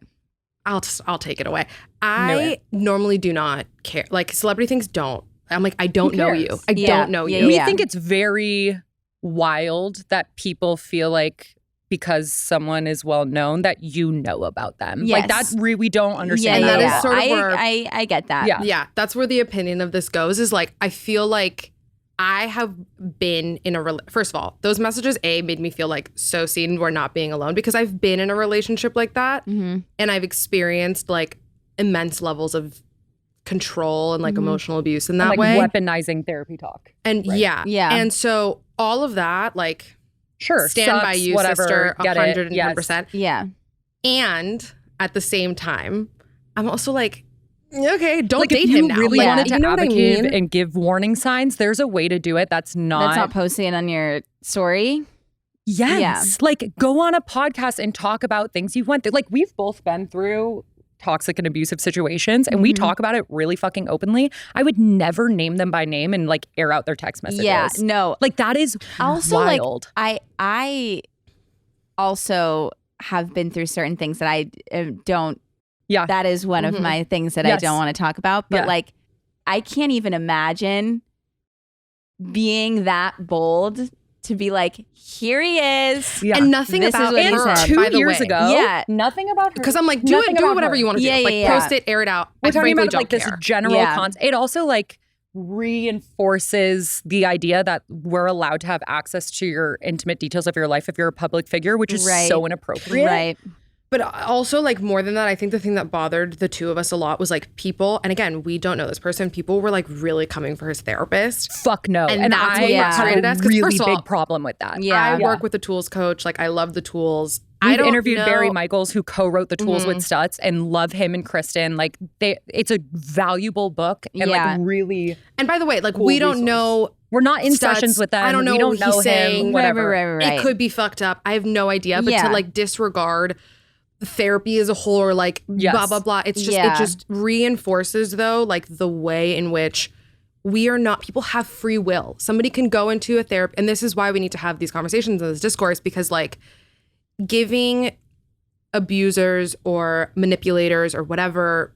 Speaker 3: I'll take it away. I normally do not care. Like celebrity things don't. I'm like, I don't know you. I don't know you.
Speaker 1: We think it's very wild that people feel like because someone is well known that you know about them.
Speaker 2: Yes.
Speaker 1: Like that we don't understand.
Speaker 3: that
Speaker 1: that
Speaker 3: is sort of where
Speaker 2: I get that.
Speaker 3: Yeah, that's where the opinion of this goes. Is like, I feel like I have been in a first of all, those messages made me feel like so seen. We're not being alone, because I've been in a relationship like that, and I've experienced like immense levels of control and like emotional abuse in that
Speaker 1: like
Speaker 3: way,
Speaker 1: weaponizing therapy talk.
Speaker 3: And
Speaker 2: Yeah.
Speaker 3: and so all of that, like,
Speaker 1: sure,
Speaker 3: stand
Speaker 1: sucks,
Speaker 3: by you,
Speaker 1: whatever,
Speaker 3: sister,
Speaker 1: get
Speaker 3: 110%.
Speaker 2: Yeah.
Speaker 3: And at the same time, I'm also like, okay, don't
Speaker 1: like
Speaker 3: date
Speaker 1: if you
Speaker 3: him now.
Speaker 1: really
Speaker 3: Like,
Speaker 1: wanted to
Speaker 3: you know what I
Speaker 1: advocate
Speaker 3: mean?
Speaker 1: and give warning signs, there's a way to do it. That's not
Speaker 2: posting it on your story.
Speaker 1: Yes.
Speaker 2: Yeah.
Speaker 1: Like go on a podcast and talk about things you went through. Like we've both been through toxic and abusive situations, and we talk about it really fucking openly. I would never name them by name and like air out their text messages.
Speaker 2: Yeah, no.
Speaker 1: Like that is
Speaker 2: Also,
Speaker 1: wild.
Speaker 2: like, I also have been through certain things that I don't.
Speaker 1: Yeah.
Speaker 2: That is one of my things that I don't want to talk about. But like, I can't even imagine being that bold to be like, here he is.
Speaker 3: Yeah. And nothing about her,
Speaker 1: 2 years ago.
Speaker 2: Yeah.
Speaker 1: Nothing about her.
Speaker 3: Because I'm like, do whatever you want to do. Like, post it, air it out.
Speaker 1: We're talking about like
Speaker 3: care.
Speaker 1: this general concept. It also like reinforces the idea that we're allowed to have access to your intimate details of your life if you're a public figure, which is so inappropriate.
Speaker 2: Right.
Speaker 3: But also, like, more than that, I think the thing that bothered the two of us a lot was like people, and again, we don't know this person, people were like really coming for his therapist.
Speaker 1: Fuck no.
Speaker 3: And that's what frustrated us.
Speaker 1: Really
Speaker 3: first of all,
Speaker 1: big problem with that.
Speaker 3: I work with the Tools coach. Like, I love the Tools.
Speaker 1: We've interviewed Barry Michaels, who co-wrote The Tools with Stutz, and love him and Kristen. Like, it's a valuable book and like really.
Speaker 3: And by the way, like, we don't know.
Speaker 1: We're not in sessions with them.
Speaker 3: I don't know
Speaker 1: we don't
Speaker 3: what
Speaker 1: know
Speaker 3: he's
Speaker 1: him.
Speaker 3: saying.
Speaker 1: Whatever.
Speaker 2: Right.
Speaker 3: It could be fucked up. I have no idea. But to like disregard therapy as a whole, or like blah blah blah, it's just it just reinforces though like the way in which we are not, people have free will. Somebody can go into a therapy, and this is why we need to have these conversations and this discourse, because like giving abusers or manipulators or whatever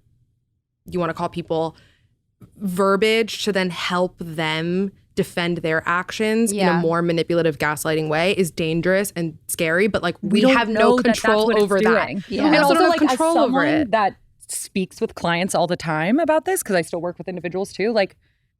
Speaker 3: you want to call people verbiage to then help them defend their actions in a more manipulative, gaslighting way is dangerous and scary. But like we have no control over that.
Speaker 1: Yeah.
Speaker 3: We also don't have
Speaker 1: like,
Speaker 3: control over it.
Speaker 1: That speaks with clients all the time about this, because I still work with individuals too, like,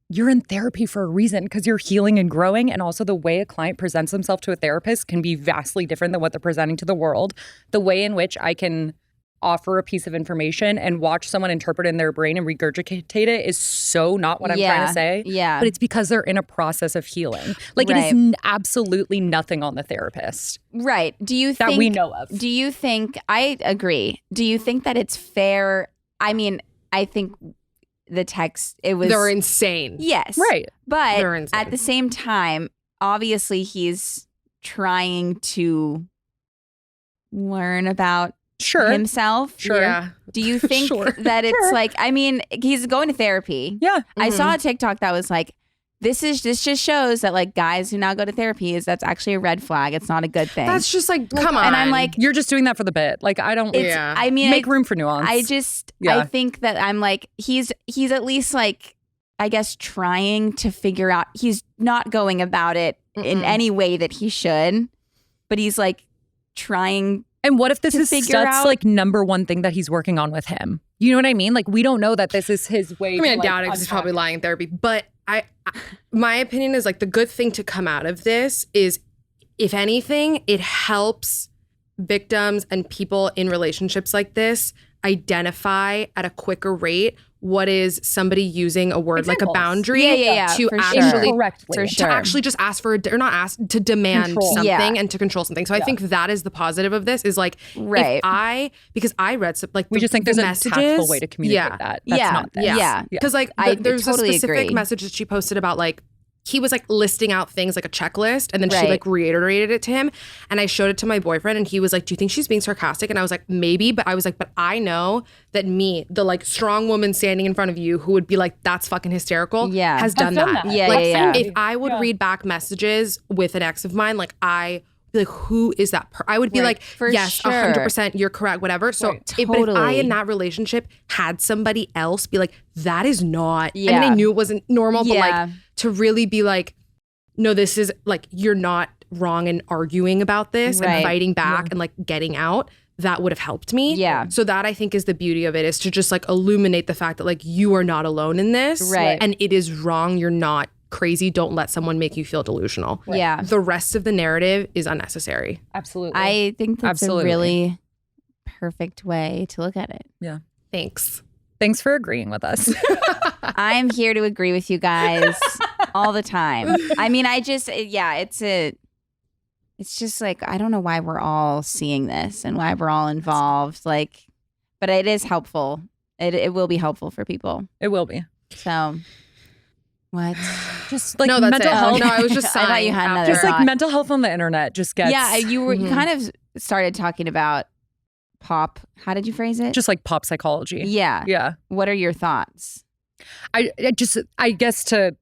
Speaker 1: you're in therapy for a reason, because you're healing and growing. And also the way a client presents themselves to a therapist can be vastly different than what they're presenting to the world. The way in which I can offer a piece of information and watch someone interpret it in their brain and regurgitate it is so not what I'm trying to say.
Speaker 2: Yeah.
Speaker 1: But it's because they're in a process of healing. Like, it is absolutely nothing on the therapist.
Speaker 2: Right. Do you think
Speaker 1: that we know of?
Speaker 2: Do you think, I agree. Do you think that it's fair? I mean, I think the text,
Speaker 3: they're insane.
Speaker 2: Yes.
Speaker 1: Right.
Speaker 2: But at the same time, obviously he's trying to learn about himself.
Speaker 1: Sure. Yeah.
Speaker 2: Do you think that it's like, I mean, he's going to therapy.
Speaker 1: Yeah.
Speaker 2: I saw a TikTok that was like, this just shows that like guys who now go to therapy that's actually a red flag. It's not a good thing.
Speaker 3: That's just like, come on.
Speaker 2: And I'm like,
Speaker 1: you're just doing that for the bit. Like, I don't,
Speaker 2: I mean,
Speaker 1: make room for nuance.
Speaker 2: I think that I'm like, he's at least like, I guess trying to figure out, he's not going about it in any way that he should, but he's like trying.
Speaker 1: And what if this is Stut's like number one thing that he's working on with him? You know what I mean? Like, we don't know that this is his way.
Speaker 3: I mean, I doubt it because he's probably lying in therapy. But my opinion is like the good thing to come out of this is, if anything, it helps victims and people in relationships like this identify at a quicker rate what is somebody using a word like a boundary to actually just ask for or not ask to demand something and to control something. So I think that is the positive of this is like because I read some, like
Speaker 1: we just think there's a tactful way to communicate that. That's not this.
Speaker 3: Because like there's a specific message that she posted about like he was like listing out things like a checklist, and then she like reiterated it to him, and I showed it to my boyfriend, and he was like, do you think she's being sarcastic? And I was like, maybe, but I was like, but I know that me, the like strong woman standing in front of you who would be like, that's fucking hysterical, has done that. If I would read back messages with an ex of mine, like I be like, who is that? I would be like, yes, 100%, you're correct, whatever. So if I in that relationship had somebody else be like, that is not, I mean, I knew it wasn't normal, but like to really be like, no, this is like, you're not wrong in arguing about this and fighting back and like getting out, that would have helped me. Yeah. So that I think is the beauty of it, is to just like illuminate the fact that like you are not alone in this. Right. And it is wrong. You're not crazy. Don't let someone make you feel delusional. Right. Yeah. The rest of the narrative is unnecessary.
Speaker 1: Absolutely.
Speaker 2: I think that's a really perfect way to look at it.
Speaker 1: Yeah.
Speaker 3: Thanks
Speaker 1: for agreeing with us.
Speaker 2: I'm here to agree with you guys all the time. I mean, it's just like, I don't know why we're all seeing this and why we're all involved. Like, but it is helpful. It will be helpful for people.
Speaker 1: It will be.
Speaker 2: So what?
Speaker 1: Just like mental health.
Speaker 3: No, I was just
Speaker 2: I thought you had another
Speaker 1: just
Speaker 2: thought.
Speaker 1: Like mental health on the internet just gets.
Speaker 2: Yeah, you kind of started talking about pop. How did you phrase it?
Speaker 1: Just like pop psychology.
Speaker 2: Yeah.
Speaker 1: Yeah.
Speaker 2: What are your thoughts?
Speaker 1: I guess to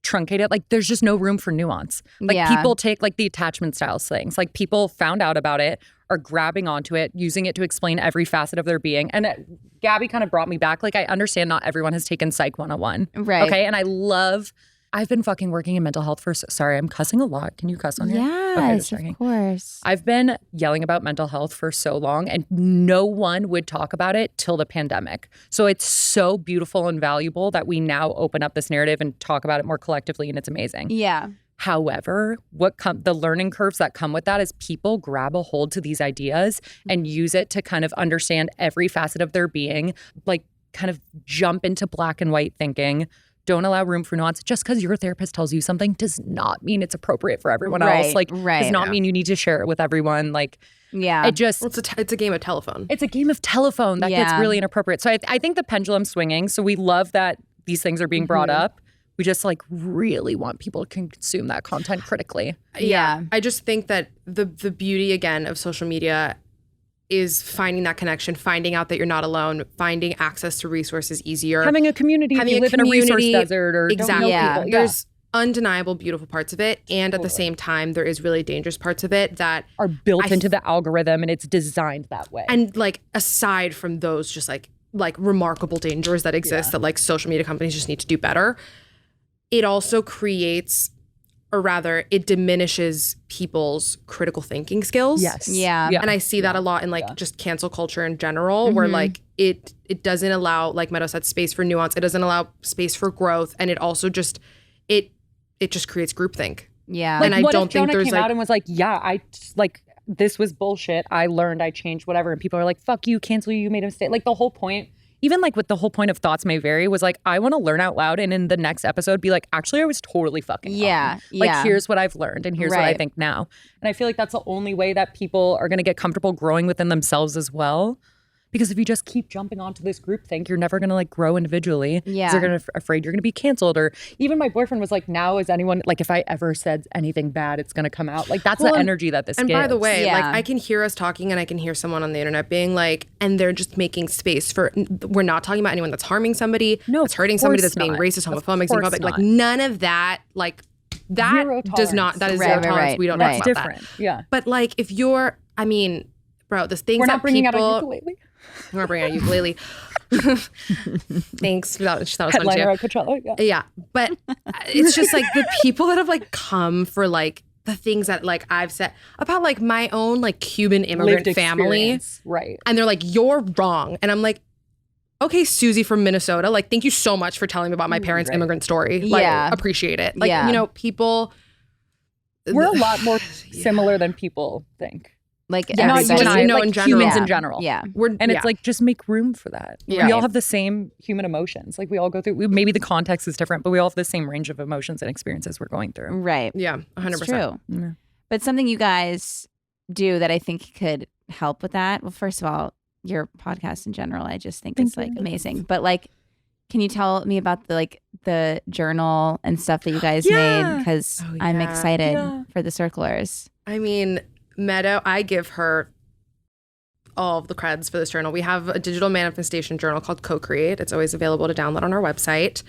Speaker 1: truncate it, like there's just no room for nuance. Like people take like the attachment styles things. Like people found out about it, are grabbing onto it, using it to explain every facet of their being. And Gabby kind of brought me back. Like I understand not everyone has taken Psych 101. Right. Okay. And I've been fucking working in mental health sorry, I'm cussing a lot. Can you cuss on here?
Speaker 2: Yes, of course.
Speaker 1: I've been yelling about mental health for so long, and no one would talk about it till the pandemic. So it's so beautiful and valuable that we now open up this narrative and talk about it more collectively, and it's amazing.
Speaker 2: Yeah.
Speaker 1: However, the learning curves that come with that is people grab a hold to these ideas and use it to kind of understand every facet of their being, like kind of jump into black and white thinking. Don't allow room for nuance. Just because your therapist tells you something does not mean it's appropriate for everyone else. Like, does not mean you need to share it with everyone. Like,
Speaker 3: it's a game of telephone.
Speaker 1: It's a game of telephone that gets really inappropriate. So I think the pendulum's swinging. So we love that these things are being brought up. We just like really want people to consume that content critically.
Speaker 3: Yeah. I just think that the beauty again of social media is finding that connection, finding out that you're not alone, finding access to resources easier.
Speaker 1: Having a community if you live in a resource desert or don't know people.
Speaker 3: There's undeniable beautiful parts of it. And at the same time, there is really dangerous parts of it that
Speaker 1: are built into the algorithm, and it's designed that way.
Speaker 3: And like aside from those just like remarkable dangers that exist that like social media companies just need to do better, it also creates or rather it diminishes people's critical thinking skills.
Speaker 1: Yes.
Speaker 2: Yeah.
Speaker 3: And I see that a lot in like just cancel culture in general, where like it doesn't allow, like Meadow said, space for nuance. It doesn't allow space for growth. And it also just, it just creates groupthink.
Speaker 2: Yeah.
Speaker 1: Like,
Speaker 3: and I
Speaker 1: what
Speaker 3: don't
Speaker 1: if
Speaker 3: think
Speaker 1: Jonah
Speaker 3: there's
Speaker 1: came
Speaker 3: like,
Speaker 1: out and was like, yeah, I like, this was bullshit. I learned, I changed, whatever. And people are like, fuck you, cancel you, made a mistake. Like the whole point, even like with the whole point of Thoughts May Vary was like, I want to learn out loud and in the next episode be like, actually, I was totally fucking wrong. Like, here's what I've learned and here's what I think now. And I feel like that's the only way that people are going to get comfortable growing within themselves as well. Because if you just keep jumping onto this group think, you're never going to like grow individually.
Speaker 2: Yeah.
Speaker 1: You're going to afraid you're going to be canceled. Or even my boyfriend was like, now is anyone, like if I ever said anything bad, it's going to come out. Like that's the energy that this gives.
Speaker 3: And by the way, like I can hear us talking and I can hear someone on the internet being like, and they're just making space for, we're not talking about anyone that's harming somebody, that's hurting somebody, that's being racist, homophobic, xenophobic. Like none of that, like that does not, that is zero tolerance. We don't talk about that.
Speaker 1: Yeah.
Speaker 3: But like if you're, I mean, bro, this thing
Speaker 1: we're
Speaker 3: that
Speaker 1: not bringing
Speaker 3: people,
Speaker 1: out a ukulele.
Speaker 3: We're not bringing out a ukulele. Thanks. That was fun
Speaker 1: Headliner
Speaker 3: too.
Speaker 1: at Coachella.
Speaker 3: Yeah. But it's just like the people that have like come for like the things that like I've said about like my own like Cuban immigrant family.
Speaker 1: Right.
Speaker 3: And they're like, you're wrong. And I'm like, okay, Susie from Minnesota, like, thank you so much for telling me about my parents' immigrant story. Like, appreciate it. Like, you know, people.
Speaker 1: We're a lot more similar than people think.
Speaker 2: Like,
Speaker 1: not you and I,
Speaker 3: know,
Speaker 1: like
Speaker 3: in general.
Speaker 1: humans in general.
Speaker 2: Yeah.
Speaker 1: It's like, just make room for that.
Speaker 2: Yeah.
Speaker 1: We all have the same human emotions. Like we all go through, maybe the context is different, but we all have the same range of emotions and experiences we're going through.
Speaker 2: Right.
Speaker 3: Yeah, 100%.
Speaker 2: It's true.
Speaker 1: Yeah.
Speaker 2: But something you guys do that I think could help with that. Well, first of all, your podcast in general, I just think it's like amazing. But like, can you tell me about the journal and stuff that you guys made? Because I'm excited for the circlers.
Speaker 3: I mean, Meadow, I give her all of the creds for this journal. We have a digital manifestation journal called Co-Create. It's always available to download on our website.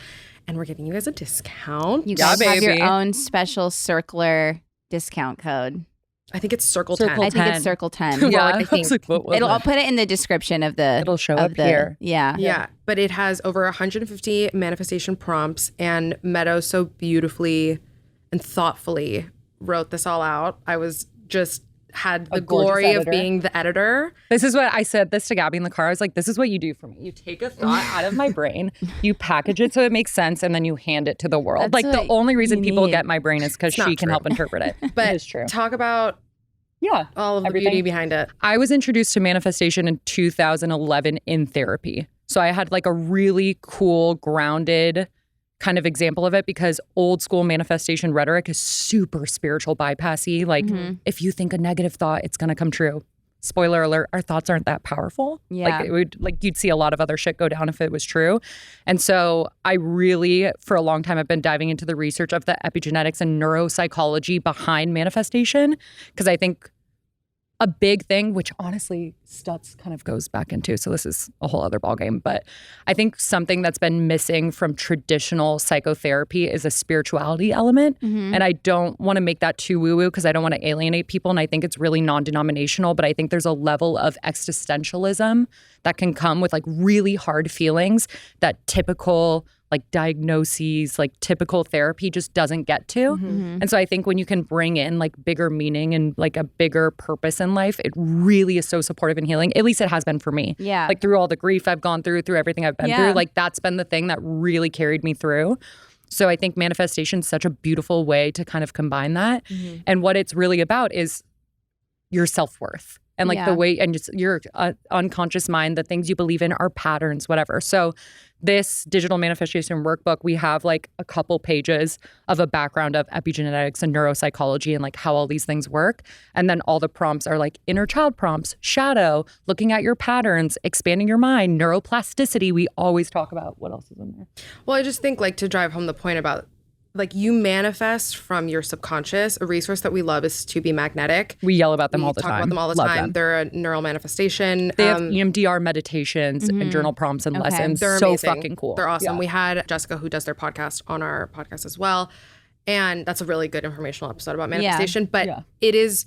Speaker 3: And we're giving you guys a discount.
Speaker 2: You guys have your own special circler discount code.
Speaker 3: I think it's Circle 10.
Speaker 2: I think it's Circle 10.
Speaker 3: Yeah, I think.
Speaker 2: I'll put it in the description of the.
Speaker 1: It'll show up here.
Speaker 2: Yeah.
Speaker 3: Yeah. But it has over 150 manifestation prompts, and Meadow so beautifully and thoughtfully wrote this all out. I was just had the glory of being the editor.
Speaker 1: This is what I said this to Gabby in the car. I was like, this is what you do for me. You take a thought out of my brain, you package it so it makes sense, and then you hand it to the world. Like the only reason people get my brain is because she can help interpret it.
Speaker 3: But
Speaker 1: it is true.
Speaker 3: Talk about all of the beauty behind it.
Speaker 1: I was introduced to manifestation in 2011 in therapy. So I had like a really cool, grounded kind of example of it, because old school manifestation rhetoric is super spiritual bypassy. Like if you think a negative thought, it's going to come true. Spoiler alert, our thoughts aren't that powerful.
Speaker 2: Yeah.
Speaker 1: Like it would, like you'd see a lot of other shit go down if it was true. And so I really, for a long time, I've been diving into the research of the epigenetics and neuropsychology behind manifestation, because I think a big thing, which honestly Stutz kind of goes back into, so this is a whole other ballgame, but I think something that's been missing from traditional psychotherapy is a spirituality element. And I don't want to make that too woo-woo because I don't want to alienate people, and I think it's really non-denominational, but I think there's a level of existentialism that can come with like really hard feelings that typical like diagnoses, like typical therapy just doesn't get to. And so I think when you can bring in like bigger meaning and like a bigger purpose in life, it really is so supportive and healing. At least it has been for me.
Speaker 2: Yeah.
Speaker 1: Like through all the grief I've gone through everything I've been through, like that's been the thing that really carried me through. So I think manifestation is such a beautiful way to kind of combine that. And what it's really about is your self-worth. And like the way, and just your unconscious mind, the things you believe in are patterns, whatever. So this digital manifestation workbook, we have like a couple pages of a background of epigenetics and neuropsychology and like how all these things work. And then all the prompts are like inner child prompts, shadow, looking at your patterns, expanding your mind, neuroplasticity. We always talk about. What else is in there?
Speaker 3: Well, I just think like to drive home the point about like you manifest from your subconscious. A resource that we love is To Be Magnetic.
Speaker 1: We yell about them all the time.
Speaker 3: We talk about them all the
Speaker 1: Love
Speaker 3: time.
Speaker 1: them.
Speaker 3: They're a neural manifestation.
Speaker 1: They have EMDR meditations and journal prompts and lessons.
Speaker 3: They're
Speaker 1: so
Speaker 3: amazing.
Speaker 1: fucking cool.
Speaker 3: They're awesome.
Speaker 1: Yeah.
Speaker 3: We had Jessica, who does their podcast, on our podcast as well. And that's a really good informational episode about manifestation. But it is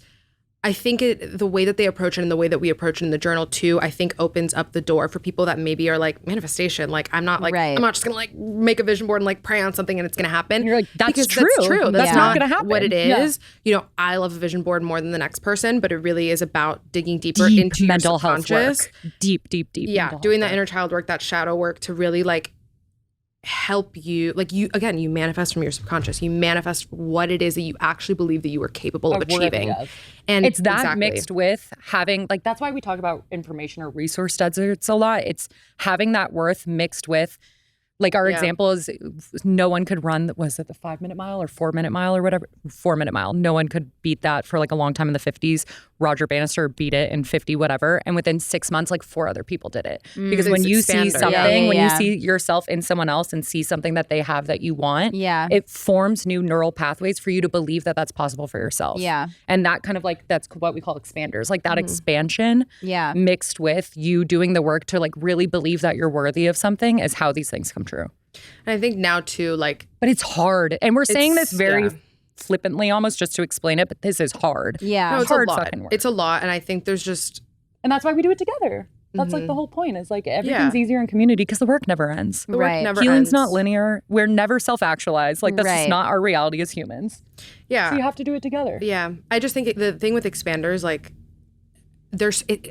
Speaker 3: I think the way that they approach it and the way that we approach it in the journal too, I think opens up the door for people that maybe are like, manifestation. Like, I'm not just gonna like make a vision board and like pray on something and it's gonna happen.
Speaker 1: And you're like, that's true.
Speaker 3: That's
Speaker 1: not gonna happen.
Speaker 3: What it is. You know, I love a vision board more than the next person, but it really is about digging deeper into
Speaker 1: mental
Speaker 3: your subconscious.
Speaker 1: health work. Deep.
Speaker 3: Yeah, doing that inner child work, that shadow work to really like help you, like you manifest from your subconscious. You manifest what it is that you actually believe that you are capable of achieving.
Speaker 1: And it's that mixed with having, like, that's why we talk about information or resource deserts a lot. It's having that worth mixed with, like, our example is no one could run, was it the 5-minute mile or 4-minute mile or whatever? 4-minute mile. No one could beat that for like a long time in the 50s. Roger Bannister beat it in 50 whatever. And within 6 months, like 4 other people did it. Because when you see something, when you see yourself in someone else and see something that they have that you want, it forms new neural pathways for you to believe that that's possible for yourself.
Speaker 2: Yeah.
Speaker 1: And that kind of like, that's what we call expanders. Like that expansion mixed with you doing the work to like really believe that you're worthy of something is how these things come true.
Speaker 3: And I think now too, like,
Speaker 1: but it's hard. And we're saying this very flippantly almost just to explain it, but this is hard.
Speaker 2: Yeah.
Speaker 3: No, it's
Speaker 1: hard
Speaker 3: a lot.
Speaker 1: fucking work.
Speaker 3: It's a lot. And I think there's just,
Speaker 1: and that's why we do it together. That's like the whole point is like everything's easier in community because the work never ends.
Speaker 3: The work never
Speaker 1: Healing's
Speaker 3: ends.
Speaker 1: not linear. We're never self-actualized. Like that's just not our reality as humans.
Speaker 3: Yeah.
Speaker 1: So you have to do it together.
Speaker 3: Yeah. I just think the thing with expanders, like,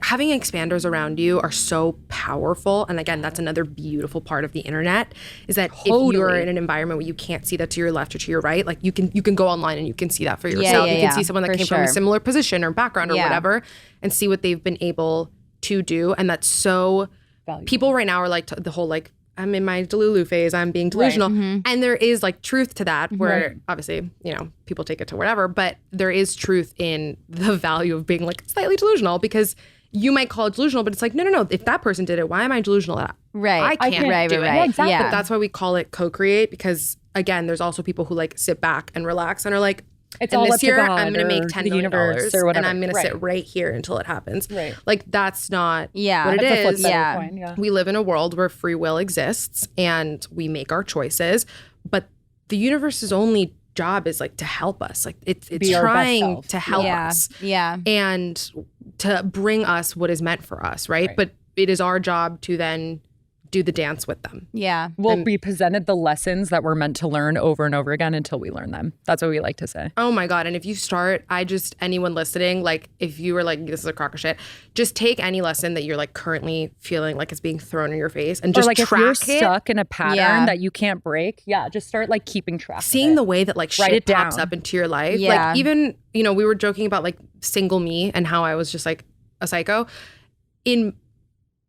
Speaker 3: having expanders around you are so powerful. And again, that's another beautiful part of the internet is that if you're in an environment where you can't see that to your left or to your right, like you can go online and you can see that for yourself. You can see someone that came from a similar position or background or whatever and see what they've been able to do. And that's so valuable. People right now are like the whole like, I'm in my Delulu phase, I'm being delusional. And there is like truth to that where obviously, you know, people take it to whatever, but there is truth in the value of being like slightly delusional because you might call it delusional, but it's like, no. If that person did it, why am I delusional at?
Speaker 2: Right.
Speaker 3: I can't do it.
Speaker 2: Yeah, exactly.
Speaker 3: But that's why we call it co-create because again, there's also people who like sit back and relax and are like,
Speaker 1: it's all
Speaker 3: this
Speaker 1: up
Speaker 3: year,
Speaker 1: to God
Speaker 3: I'm going to make $10 million
Speaker 1: or whatever.
Speaker 3: and I'm going to sit right here until it happens.
Speaker 1: Right.
Speaker 3: Like that's not what it
Speaker 1: that's
Speaker 3: is.
Speaker 1: Point,
Speaker 3: We live in a world where free will exists and we make our choices, but the universe's only job is like to help us. Like it's trying to help us.
Speaker 2: Yeah.
Speaker 3: And to bring us what is meant for us, right? But it is our job to then do the dance with them.
Speaker 2: Yeah.
Speaker 1: We'll be presented the lessons that we're meant to learn over and over again until we learn them. That's what we like to say.
Speaker 3: Oh my God. And if you start, anyone listening, like if you were like, this is a crock of shit, just take any lesson that you're like currently feeling like it's being thrown in your face and just
Speaker 1: like
Speaker 3: track
Speaker 1: if you're stuck in a pattern that you can't break, just start like keeping track.
Speaker 3: Seeing the way that like shit pops up into your life.
Speaker 2: Yeah.
Speaker 3: Like even, you know, we were joking about like single me and how I was just like a psycho.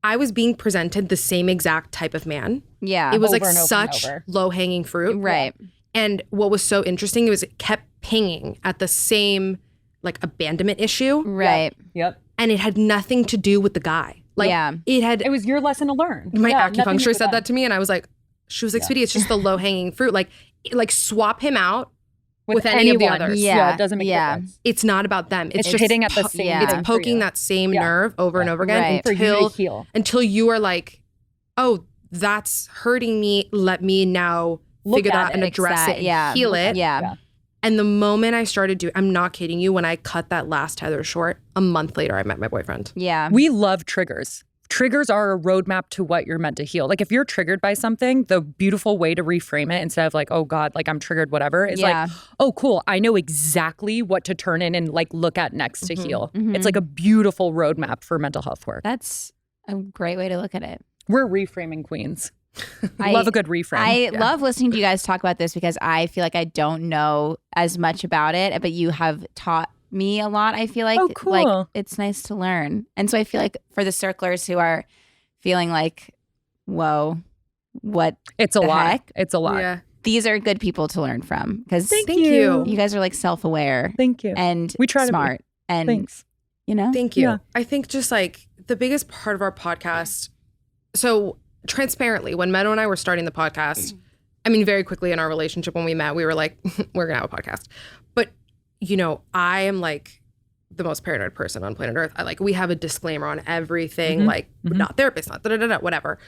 Speaker 3: I was being presented the same exact type of man.
Speaker 2: Yeah.
Speaker 3: It was like such low-hanging fruit.
Speaker 2: Right.
Speaker 3: And what was so interesting, it kept pinging at the same like abandonment issue.
Speaker 2: Right.
Speaker 1: Yep.
Speaker 3: And it had nothing to do with the guy. Like it
Speaker 1: was your lesson to learn.
Speaker 3: My acupuncturist said that to me and I was like, she was like, sweetie, it's just the low-hanging fruit. Like swap him out with any of the others.
Speaker 1: Yeah, it doesn't make a difference.
Speaker 3: It's not about them. It's just
Speaker 1: hitting at the same
Speaker 3: it's poking that same nerve over and over again until you are like, oh, that's hurting me. Let me now figure that out and address it and heal it.
Speaker 2: Yeah.
Speaker 3: And the moment I started doing, I'm not kidding you, when I cut that last tether short, a month later, I met my boyfriend.
Speaker 2: Yeah.
Speaker 1: We love triggers. Triggers are a roadmap to what you're meant to heal. Like if you're triggered by something, the beautiful way to reframe it instead of like, oh God, like I'm triggered, whatever, is like, oh cool, I know exactly what to turn in and like look at next to heal. It's like a beautiful roadmap for mental health work.
Speaker 2: That's a great way to look at it.
Speaker 1: We're reframing queens. Love a good reframe.
Speaker 2: I love listening to you guys talk about this because I feel like I don't know as much about it, but you have taught me a lot. I feel like like it's nice to learn. And so I feel like for the circlers who are feeling like, whoa, what
Speaker 1: it's a lot.
Speaker 2: Heck?
Speaker 1: It's a lot.
Speaker 3: Yeah.
Speaker 2: These are good people to learn from because
Speaker 3: thank you.
Speaker 2: You guys are like self-aware.
Speaker 1: Thank you.
Speaker 2: And
Speaker 1: we try
Speaker 2: smart.
Speaker 1: To be.
Speaker 2: And
Speaker 1: thanks.
Speaker 2: You know?
Speaker 3: Thank you. Yeah. I think just like the biggest part of our podcast. So transparently, when Meadow and I were starting the podcast, I mean, very quickly in our relationship when we met, we were like, we're going to have a podcast. But you know, I am like the most paranoid person on planet Earth. We have a disclaimer on everything, not therapist, not whatever.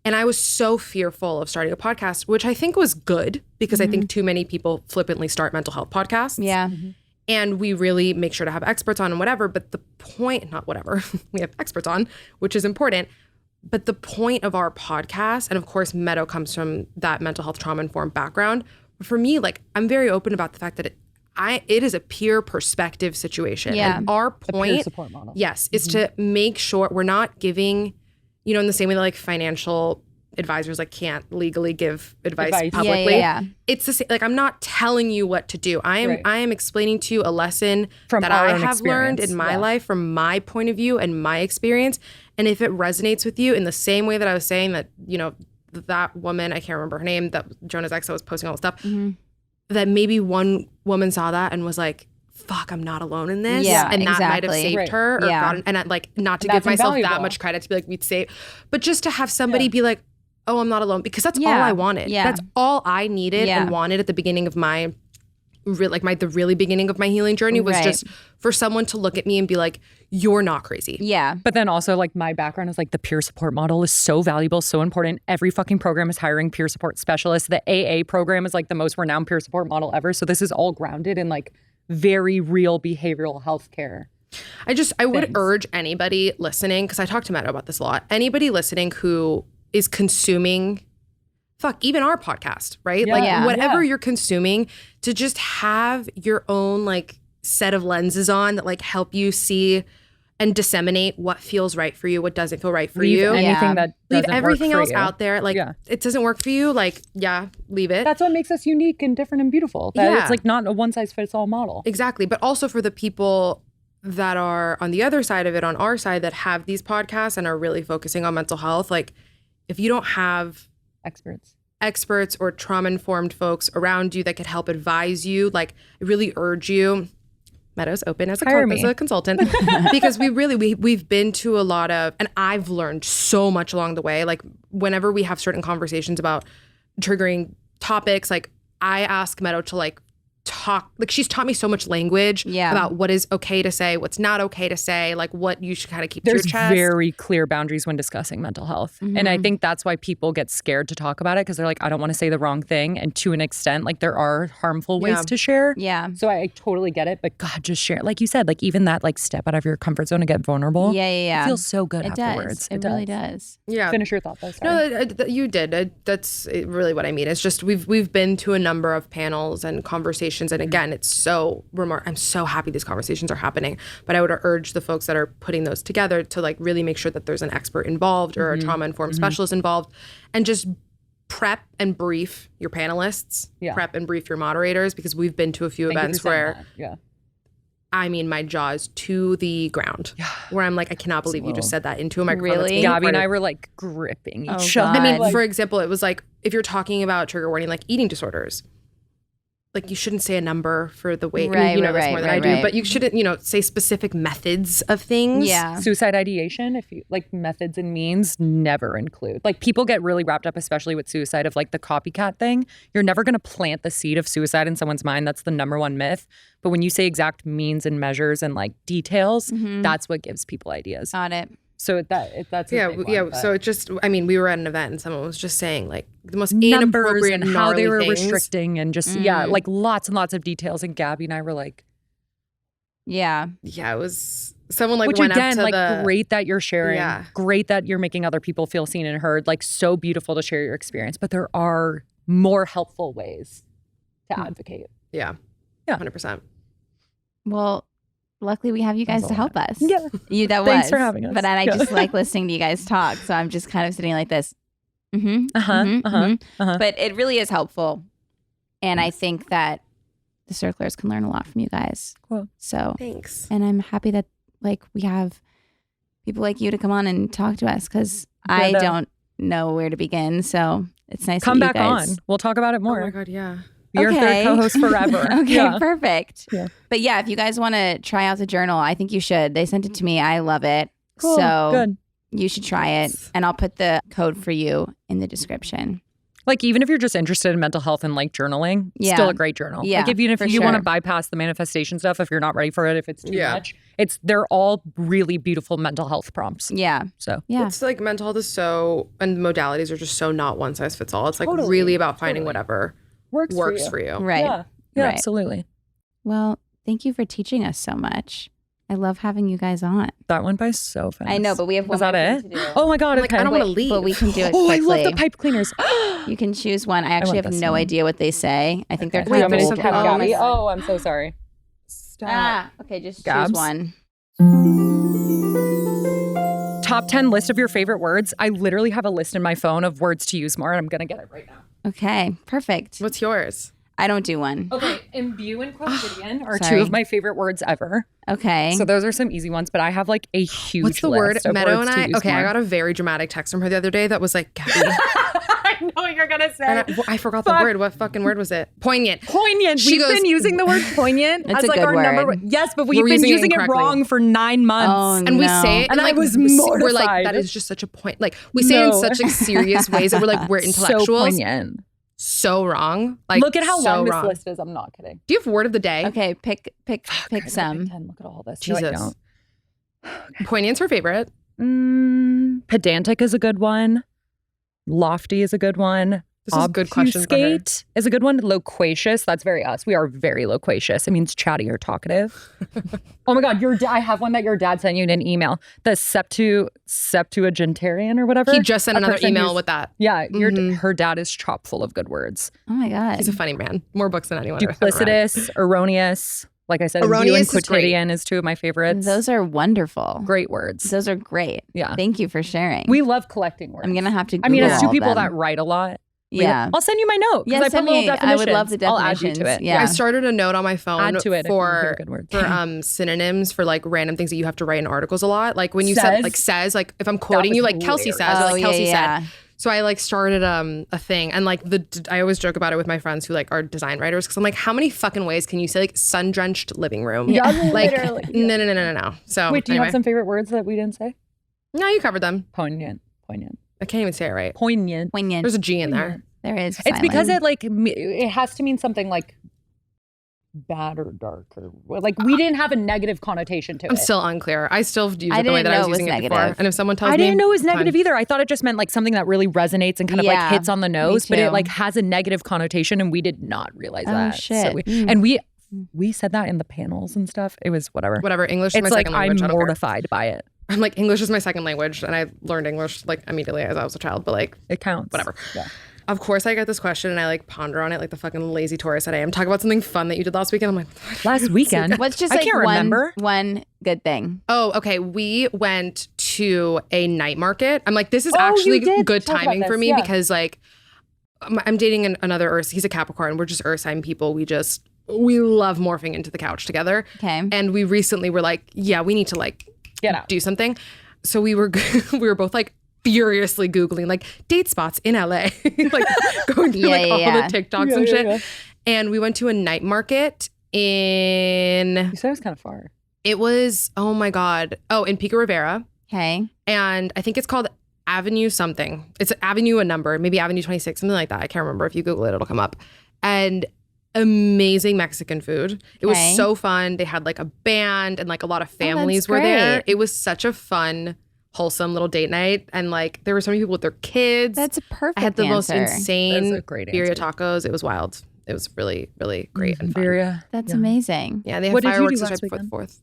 Speaker 3: And I was so fearful of starting a podcast, which I think was good because I think too many people flippantly start mental health podcasts.
Speaker 2: Yeah.
Speaker 3: And we really make sure to have experts on and whatever. But the point, not whatever, we have experts on, which is important. But the point of our podcast, and of course, Meadow comes from that mental health trauma-informed background. But for me, like, I'm very open about the fact that it is a peer perspective situation.
Speaker 2: Yeah.
Speaker 3: And our point,
Speaker 1: a peer support model.
Speaker 3: Yes, is to make sure we're not giving, you know, in the same way that like financial advisors like can't legally give advice publicly.
Speaker 2: Yeah.
Speaker 3: It's the same. Like, I'm not telling you what to do. I am explaining to you a lesson that I have learned in my life from my point of view and my experience. And if it resonates with you in the same way that I was saying that, you know, that woman, I can't remember her name, that Jonah's ex that was posting all the stuff, that maybe one woman saw that and was like, fuck, I'm not alone in this.
Speaker 2: Yeah,
Speaker 3: and that might have
Speaker 2: exactly.
Speaker 3: saved her. Or and like, not to give myself that much credit to be like, we'd save, but just to have somebody be like, oh, I'm not alone, because that's all I wanted. Yeah. That's all I needed and wanted at the beginning of my, the really beginning of my healing journey was just for someone to look at me and be like, you're not crazy.
Speaker 2: Yeah.
Speaker 1: But then also like my background is like the peer support model is so valuable, so important. Every fucking program is hiring peer support specialists. The AA program is like the most renowned peer support model ever. So this is all grounded in like very real behavioral health care.
Speaker 3: I would urge anybody listening, because I talk to Meadow about this a lot, anybody listening who is consuming, even our podcast, right? Whatever you're consuming, to just have your own like set of lenses on that like help you see and disseminate what feels right for you, what doesn't feel right for you.
Speaker 1: Anything that
Speaker 3: leave
Speaker 1: doesn't
Speaker 3: everything
Speaker 1: work for
Speaker 3: else
Speaker 1: you.
Speaker 3: out there. Like it doesn't work for you. Like, leave it.
Speaker 1: That's what makes us unique and different and beautiful. It's like not a one size fits all model.
Speaker 3: Exactly. But also for the people that are on the other side of it, on our side, that have these podcasts and are really focusing on mental health, like if you don't have experts or trauma-informed folks around you that could help advise you, like I really urge you, Meadow's open as a consultant, because we've been to a lot of, and I've learned so much along the way. Like whenever we have certain conversations about triggering topics, like I ask Meadow to like talk, like she's taught me so much language about what is okay to say, what's not okay to say, like what you should kind of keep to your chest.
Speaker 1: There's very clear boundaries when discussing mental health. And I think that's why people get scared to talk about it, because they're like, I don't want to say the wrong thing. And to an extent, like there are harmful ways to share.
Speaker 2: Yeah.
Speaker 1: So I totally get it. But God, just share. Like you said, like even that like step out of your comfort zone and get vulnerable.
Speaker 2: Yeah.
Speaker 1: It feels so good afterwards.
Speaker 2: It really does.
Speaker 3: Yeah.
Speaker 1: Finish your thought though.
Speaker 3: No, you did. That's really what I mean. It's just we've been to a number of panels and conversations. And again, it's so I'm so happy these conversations are happening, but I would urge the folks that are putting those together to like really make sure that there's an expert involved or a trauma-informed specialist involved, and just prep and brief your panelists, prep and brief your moderators, because we've been to a few events where I mean, my jaw is to the ground, where I'm like, I cannot believe you just said that into a microphone.
Speaker 2: Really?
Speaker 1: Gaby and I were like gripping each other.
Speaker 3: I mean, for example, it was like, if you're talking about trigger warning, like eating disorders, like you shouldn't say a number for the weight. I mean, you know this more than I do, but you shouldn't, say specific methods of things.
Speaker 2: Yeah.
Speaker 1: Suicide ideation, if you like methods and means, never include. Like people get really wrapped up, especially with suicide, of like the copycat thing. You're never going to plant the seed of suicide in someone's mind. That's the number one myth. But when you say exact means and measures and like details, that's what gives people ideas.
Speaker 2: Got it.
Speaker 1: So that's a big one,
Speaker 3: So it just, I mean, we were at an event and someone was just saying like the most
Speaker 1: numbers
Speaker 3: inappropriate
Speaker 1: and how they were
Speaker 3: things.
Speaker 1: restricting and just like lots and lots of details. And Gaby and I were like,
Speaker 3: it was someone like
Speaker 1: which
Speaker 3: went
Speaker 1: again,
Speaker 3: up to
Speaker 1: like great that you're sharing, great that you're making other people feel seen and heard. Like so beautiful to share your experience, but there are more helpful ways to advocate.
Speaker 3: Yeah, 100%.
Speaker 2: Well, luckily we have you guys to help us.
Speaker 1: Yeah.
Speaker 2: Thanks
Speaker 1: for having us.
Speaker 2: But then I just like listening to you guys talk. So I'm just kind of sitting like this. But it really is helpful. And I think that the circlers can learn a lot from you guys.
Speaker 1: Cool.
Speaker 2: So
Speaker 3: thanks.
Speaker 2: And I'm happy that like we have people like you to come on and talk to us, because I don't know where to begin. So it's nice
Speaker 1: come
Speaker 2: that you
Speaker 1: back
Speaker 2: guys
Speaker 1: on. We'll talk about it more.
Speaker 3: Oh my God, yeah.
Speaker 1: You're third co-host forever.
Speaker 2: Okay, perfect.
Speaker 1: Yeah.
Speaker 2: But yeah, if you guys want to try out the journal, I think you should. They sent it to me. I love it.
Speaker 1: Cool.
Speaker 2: So
Speaker 1: good.
Speaker 2: You should try it. And I'll put the code for you in the description.
Speaker 1: Like even if you're just interested in mental health and like journaling, still a great journal.
Speaker 2: Yeah,
Speaker 1: like even if you want to bypass the manifestation stuff, if you're not ready for it, if it's too much, they're all really beautiful mental health prompts.
Speaker 2: Yeah.
Speaker 1: So
Speaker 3: it's like mental health is so, and modalities are just so not one size fits all. It's like really about finding whatever works for you.
Speaker 2: Right.
Speaker 1: Yeah, absolutely.
Speaker 2: Well, Thank you for teaching us so much. I love having you guys on.
Speaker 1: That went by so fast.
Speaker 2: I know, but we have one
Speaker 1: more thing to do. Oh my God. Okay.
Speaker 3: I don't want to leave.
Speaker 2: But we can do it quickly.
Speaker 1: I love the pipe cleaners.
Speaker 2: You can choose one. I actually have no idea what they say. I think they're
Speaker 1: kind
Speaker 2: kind of old.
Speaker 1: Gaby. Oh, I'm so sorry.
Speaker 2: Stop. Okay, just choose one.
Speaker 1: Top 10 list of your favorite words. I literally have a list in my phone of words to use more, and I'm going to get it right now.
Speaker 2: Okay, perfect.
Speaker 3: What's yours?
Speaker 2: I don't do one.
Speaker 1: Okay, imbue and quotidian are two of my favorite words ever.
Speaker 2: Okay.
Speaker 1: So those are some easy ones, but I have like a huge
Speaker 3: What's the
Speaker 1: list
Speaker 3: word?
Speaker 1: of
Speaker 3: Meadow
Speaker 1: words
Speaker 3: and
Speaker 1: to
Speaker 3: I.
Speaker 1: use
Speaker 3: Okay,
Speaker 1: more.
Speaker 3: I got a very dramatic text from her the other day that was like, Gaby.
Speaker 1: I know what you're gonna say.
Speaker 3: And I forgot the word. What fucking word was it? Poignant.
Speaker 1: Poignant. We've been using the word poignant
Speaker 2: It's
Speaker 1: as
Speaker 2: a
Speaker 1: like
Speaker 2: good
Speaker 1: our
Speaker 2: word.
Speaker 1: number. Yes, but we've been using it wrong for 9 months.
Speaker 2: Oh,
Speaker 3: and we say it,
Speaker 1: and
Speaker 3: like,
Speaker 1: I was
Speaker 3: We're
Speaker 1: mortified.
Speaker 3: like, that is just such a point. Like we say it in such like serious ways that we're like, we're intellectuals.
Speaker 1: So poignant.
Speaker 3: So wrong. Like,
Speaker 1: look at how
Speaker 3: so
Speaker 1: long
Speaker 3: wrong.
Speaker 1: this list is. I'm not kidding.
Speaker 3: Do you have word of the day?
Speaker 2: Okay, pick some.
Speaker 1: Look at all this.
Speaker 3: Jesus.
Speaker 1: No, I don't.
Speaker 3: Okay. Poignant's her favorite.
Speaker 1: Pedantic is a good one. Lofty is a good one.
Speaker 3: This is a good question for her.
Speaker 1: Obfuscate is a good one. Loquacious, that's very us. We are very loquacious. It means chatty or talkative. Oh my God, I have one that your dad sent you in an email. The Septuagenarian or whatever.
Speaker 3: He just sent another email with that.
Speaker 1: Yeah, her dad is chock full of good words.
Speaker 2: Oh my God.
Speaker 3: He's a funny man. More books than anyone.
Speaker 1: Duplicitous, erroneous. Like I said, imbue and quotidian is two of my favorites.
Speaker 2: Those are wonderful.
Speaker 1: Great words.
Speaker 2: Those are great.
Speaker 1: Yeah.
Speaker 2: Thank you for sharing.
Speaker 1: We love collecting words.
Speaker 2: I'm going to have to Google
Speaker 1: as two
Speaker 2: all
Speaker 1: people
Speaker 2: of them.
Speaker 1: that write a lot.
Speaker 2: Yeah.
Speaker 1: I'll send you my note.
Speaker 2: Yeah,
Speaker 1: I put little definitions.
Speaker 2: I would love the definitions.
Speaker 1: I'll add you to it.
Speaker 2: Yeah.
Speaker 3: I started a note on my phone
Speaker 1: Add to it
Speaker 3: for synonyms for like random things that you have to write in articles a lot. Like when you said like says, like if I'm quoting you, like Kelsey says, or like Kelsey said. So I like started a thing, and like I always joke about it with my friends who like are design writers, because I'm like, how many fucking ways can you say like sun-drenched living room?
Speaker 1: Yeah,
Speaker 3: like
Speaker 1: literally.
Speaker 3: No. So
Speaker 1: wait, do you have some favorite words that we didn't say?
Speaker 3: No, you covered them.
Speaker 1: Poignant.
Speaker 3: I can't even say it right.
Speaker 1: Poignant.
Speaker 3: There's a G in there.
Speaker 2: There is.
Speaker 1: It's because it has to mean something like bad or dark, or like we didn't have a negative connotation to it.
Speaker 3: I'm still unclear. I still use it the way that I was using it before. And if someone tells me,
Speaker 1: I didn't know it was negative either. I thought it just meant like something that really resonates and kind of like hits on the nose, but it like has a negative connotation, and we did not realize that.
Speaker 2: Shit.
Speaker 1: So we said that in the panels and stuff. It was whatever.
Speaker 3: English is my second language.
Speaker 1: I'm mortified by it.
Speaker 3: I'm like, English is my second language, and I learned English like immediately as I was a child, but like
Speaker 1: it counts.
Speaker 3: Whatever.
Speaker 1: Yeah.
Speaker 3: Of course I get this question and I like ponder on it like the fucking lazy tourist that I am. Talk about something fun that you did last weekend. I'm like,
Speaker 1: last weekend?
Speaker 2: What's just
Speaker 1: I
Speaker 2: like
Speaker 1: can't remember.
Speaker 2: one good thing?
Speaker 3: Oh, okay. We went to a night market. I'm like, this is actually good timing for me because like I'm dating another Earth. He's a Capricorn. We're just Earth sign people. We love morphing into the couch together.
Speaker 2: Okay.
Speaker 3: And we recently were like, yeah, we need to like
Speaker 1: get out,
Speaker 3: do something. So we were both like furiously Googling like date spots in LA, like going through all the TikToks and shit. Yeah. And we went to a night market in.
Speaker 1: You said it was kind of far.
Speaker 3: It was, oh my God. Oh, in Pico Rivera.
Speaker 2: Okay.
Speaker 3: And I think it's called Avenue something. It's Avenue a number, maybe Avenue 26, something like that. I can't remember. If you Google it, it'll come up. And amazing Mexican food. It was so fun. They had like a band and like a lot of families were there. It was such a fun, wholesome little date night, and like there were so many people with their kids.
Speaker 2: That's a perfect.
Speaker 3: I had the most
Speaker 2: answer.
Speaker 3: insane birria tacos. It was wild. It was really, really great and fun.
Speaker 1: Birria.
Speaker 2: That's amazing.
Speaker 3: Yeah, they have fireworks right before the 4th.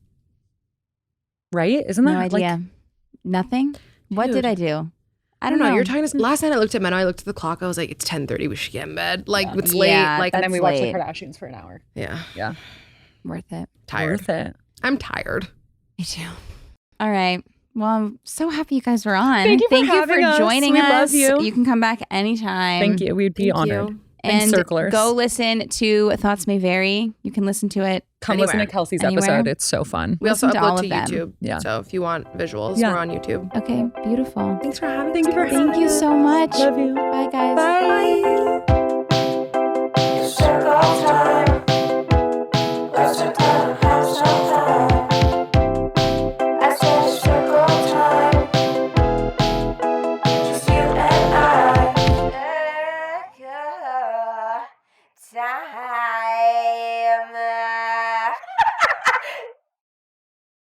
Speaker 1: Right? Isn't that
Speaker 2: no idea? Nothing. What did I do?
Speaker 3: I don't know. You're talking to last night. I looked at Menno. I looked at the clock. I was like, it's 10:30. We should get in bed. Like it's late. Like
Speaker 1: and then we watched the Kardashians for an hour.
Speaker 3: Yeah.
Speaker 2: Worth it.
Speaker 3: Tired.
Speaker 1: Worth it.
Speaker 3: I'm tired.
Speaker 2: Me too. All right. Well, I'm so happy you guys were on.
Speaker 1: Thank you for
Speaker 2: joining
Speaker 1: us.
Speaker 2: us.
Speaker 1: We love you.
Speaker 2: You can come back anytime.
Speaker 1: Thank you. We'd be honored.
Speaker 2: And
Speaker 1: circlers.
Speaker 2: Go listen to Thoughts May Vary. You can listen to it.
Speaker 1: Come listen to Kelsey's episode. It's so fun.
Speaker 3: We also upload to
Speaker 2: them.
Speaker 3: YouTube.
Speaker 1: Yeah.
Speaker 3: So if you want visuals, we're on YouTube.
Speaker 2: Okay. Beautiful.
Speaker 3: Thanks for having
Speaker 1: me.
Speaker 2: Thank you so much.
Speaker 1: Love you.
Speaker 2: Bye, guys.
Speaker 1: Bye.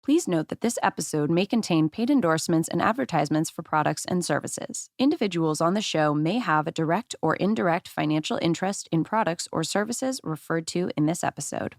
Speaker 4: Please note that this episode may contain paid endorsements and advertisements for products and services. Individuals on the show may have a direct or indirect financial interest in products or services referred to in this episode.